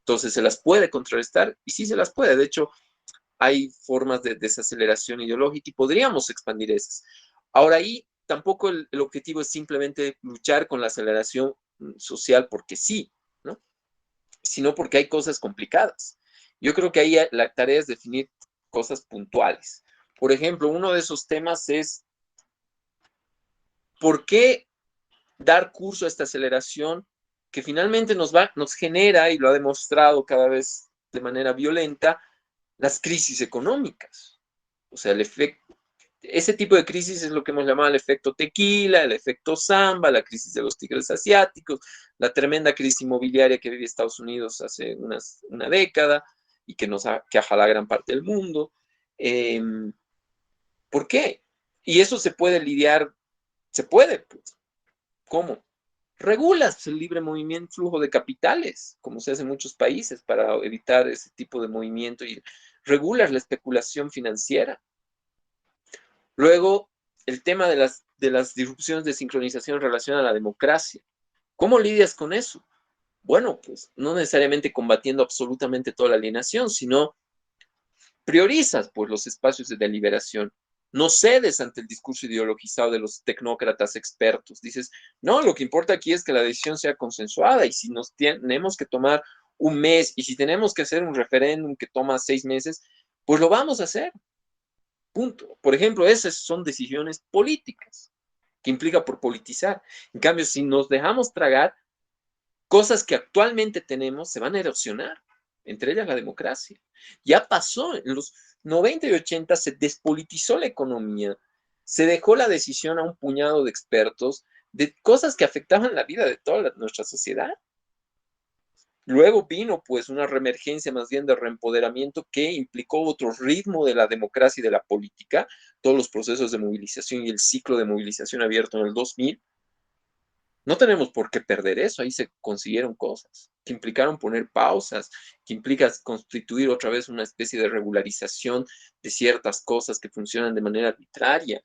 Entonces, ¿se las puede contrarrestar? Y sí se las puede. De hecho, hay formas de desaceleración ideológica y podríamos expandir esas. Ahora ahí tampoco el objetivo es simplemente luchar con la aceleración social porque sí, ¿no? Sino porque hay cosas complicadas. Yo creo que ahí la tarea es definir cosas puntuales. Por ejemplo, uno de esos temas es ¿por qué dar curso a esta aceleración que finalmente nos genera, y lo ha demostrado cada vez de manera violenta, las crisis económicas? O sea, ese tipo de crisis es lo que hemos llamado el efecto tequila, el efecto samba, la crisis de los tigres asiáticos, la tremenda crisis inmobiliaria que vive Estados Unidos hace una década y que ha jalado a gran parte del mundo. Eh, ¿Por qué? Y eso se puede lidiar, se puede, pues. ¿Cómo? Regulas el libre movimiento, flujo de capitales, como se hace en muchos países para evitar ese tipo de movimiento y regulas la especulación financiera. Luego, el tema de las disrupciones de sincronización en relación a la democracia. ¿Cómo lidias con eso? Bueno, pues no necesariamente combatiendo absolutamente toda la alienación, sino priorizas pues, los espacios de deliberación. No cedes ante el discurso ideologizado de los tecnócratas expertos. Dices, no, lo que importa aquí es que la decisión sea consensuada y si nos tenemos que tomar un mes y si tenemos que hacer un referéndum que toma 6 meses, pues lo vamos a hacer. Punto. Por ejemplo, esas son decisiones políticas, que implica por politizar. En cambio, si nos dejamos tragar, cosas que actualmente tenemos se van a erosionar, entre ellas la democracia. Ya pasó, en los 90 y 80 se despolitizó la economía, se dejó la decisión a un puñado de expertos de cosas que afectaban la vida de toda nuestra sociedad. Luego vino pues una reemergencia más bien de reempoderamiento que implicó otro ritmo de la democracia y de la política, todos los procesos de movilización y el ciclo de movilización abierto en el 2000. No tenemos por qué perder eso, ahí se consiguieron cosas que implicaron poner pausas, que implica constituir otra vez una especie de regularización de ciertas cosas que funcionan de manera arbitraria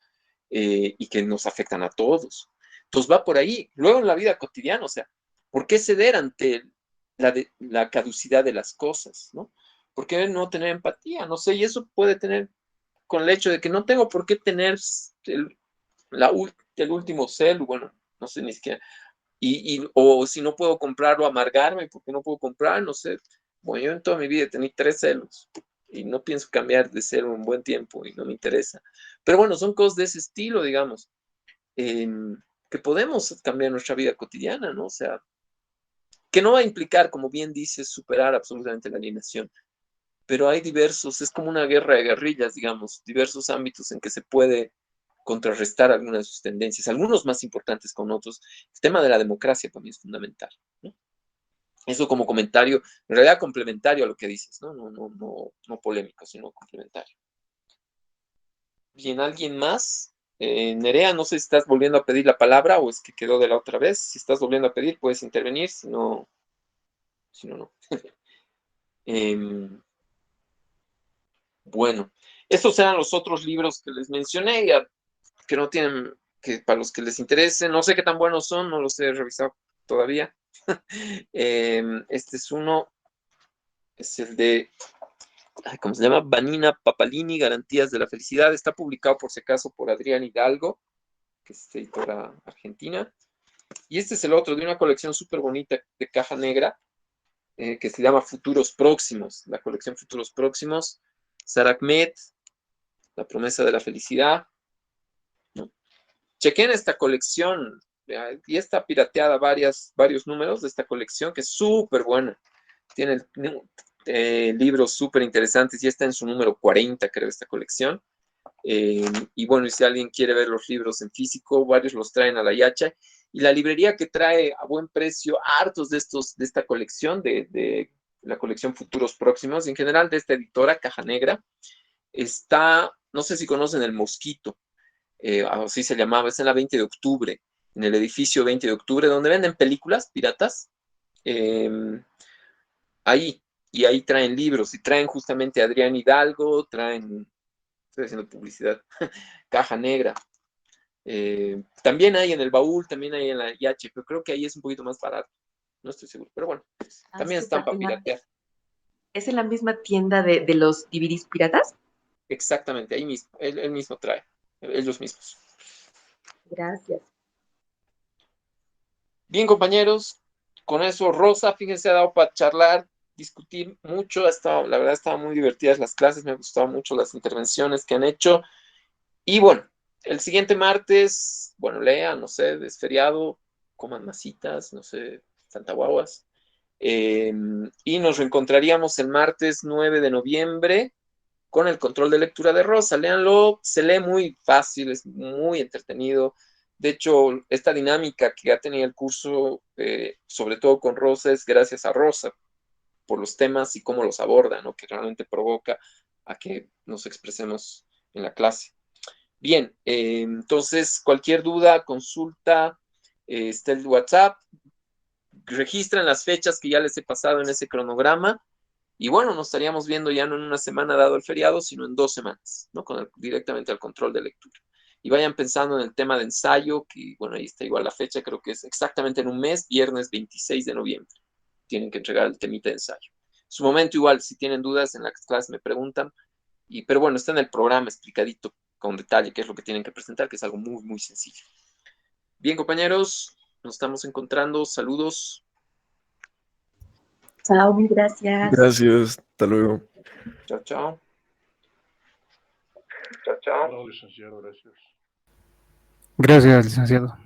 y que nos afectan a todos. Entonces va por ahí. Luego en la vida cotidiana, o sea, ¿por qué ceder ante la caducidad de las cosas, ¿no? ¿Por qué no tener empatía? No sé, y eso puede tener con el hecho de que no tengo por qué tener el último cel, bueno, no sé ni siquiera, o si no puedo comprarlo, amargarme porque no puedo comprar, no sé. Bueno, yo en toda mi vida he tenido 3 celos y no pienso cambiar de celo en un buen tiempo y no me interesa. Pero bueno, son cosas de ese estilo, digamos, eh, que podemos cambiar nuestra vida cotidiana, ¿no? O sea, que no va a implicar, como bien dices, superar absolutamente la alienación, pero hay es como una guerra de guerrillas, digamos, diversos ámbitos en que se puede contrarrestar algunas de sus tendencias, algunos más importantes con otros. El tema de la democracia para mí es fundamental, ¿no? Eso como comentario, en realidad complementario a lo que dices, ¿no? No polémico, sino complementario. Bien, ¿alguien más? Nerea, no sé si estás volviendo a pedir la palabra o es que quedó de la otra vez. Si estás volviendo a pedir, puedes intervenir, si no, no. Em, bueno, estos eran los otros libros que les mencioné, que no tienen, que para los que les interese, no sé qué tan buenos son, no los he revisado todavía. Este es uno, es el de, ¿cómo se llama? Vanina Papalini, Garantías de la Felicidad. Está publicado por si acaso por Adrián Hidalgo. que es editora argentina. Y este es el otro, de una colección súper bonita de caja negra, que se llama Futuros Próximos, la colección Futuros Próximos, Sara Ahmed, La promesa de la felicidad, ¿no? Chequen esta colección, y está pirateada varios números de esta colección, que es súper buena. Tiene libros súper interesantes, y está en su número 40, creo, esta colección. Y bueno, y si alguien quiere ver los libros en físico, varios los traen a la Yacha. Y la librería que trae a buen precio hartos de esta colección, de la colección Futuros Próximos, en general de esta editora, Caja Negra, está, no sé si conocen el Mosquito, así se llamaba, es en la 20 de octubre, en el edificio 20 de octubre, donde venden películas piratas. Eh, ahí, y ahí traen libros, y traen justamente a Adrián Hidalgo, traen, estoy haciendo publicidad, Caja Negra. También hay en el Baúl, también hay en la IH, pero creo que ahí es un poquito más barato. No estoy seguro, pero bueno, también están para piratear. ¿Es en la misma tienda de los DVDs piratas? Exactamente, ahí mismo, él mismo trae, ellos mismos. Gracias. Bien, compañeros, con eso Rosa, fíjense, ha dado para charlar, discutir mucho, la verdad estaban muy divertidas las clases, me gustaban mucho las intervenciones que han hecho. Y bueno, el siguiente martes, bueno, lean, no sé, es feriado, coman masitas, no sé, Santa Guaguas. Y nos reencontraríamos el martes 9 de noviembre con el control de lectura de Rosa. Léanlo, se lee muy fácil, es muy entretenido. De hecho, esta dinámica que ha tenido el curso, sobre todo con Rosa, es gracias a Rosa, por los temas y cómo los aborda, ¿no? Que realmente provoca a que nos expresemos en la clase. Bien, entonces cualquier duda, consulta, está el WhatsApp, registran las fechas que ya les he pasado en ese cronograma. Y bueno, nos estaríamos viendo ya no en una semana dado el feriado, sino en 2 semanas, ¿no? Directamente al control de lectura. Y vayan pensando en el tema de ensayo, que bueno, ahí está igual la fecha, creo que es exactamente en un mes, viernes 26 de noviembre. Tienen que entregar el temita de ensayo. Su momento igual, si tienen dudas en la clase me preguntan, pero bueno, está en el programa explicadito con detalle qué es lo que tienen que presentar, que es algo muy, muy sencillo. Bien, compañeros, nos estamos encontrando. Saludos. Chao, mil gracias. Gracias, hasta luego. Chao, chao. Chao, chao. No, licenciado, gracias. Gracias, licenciado.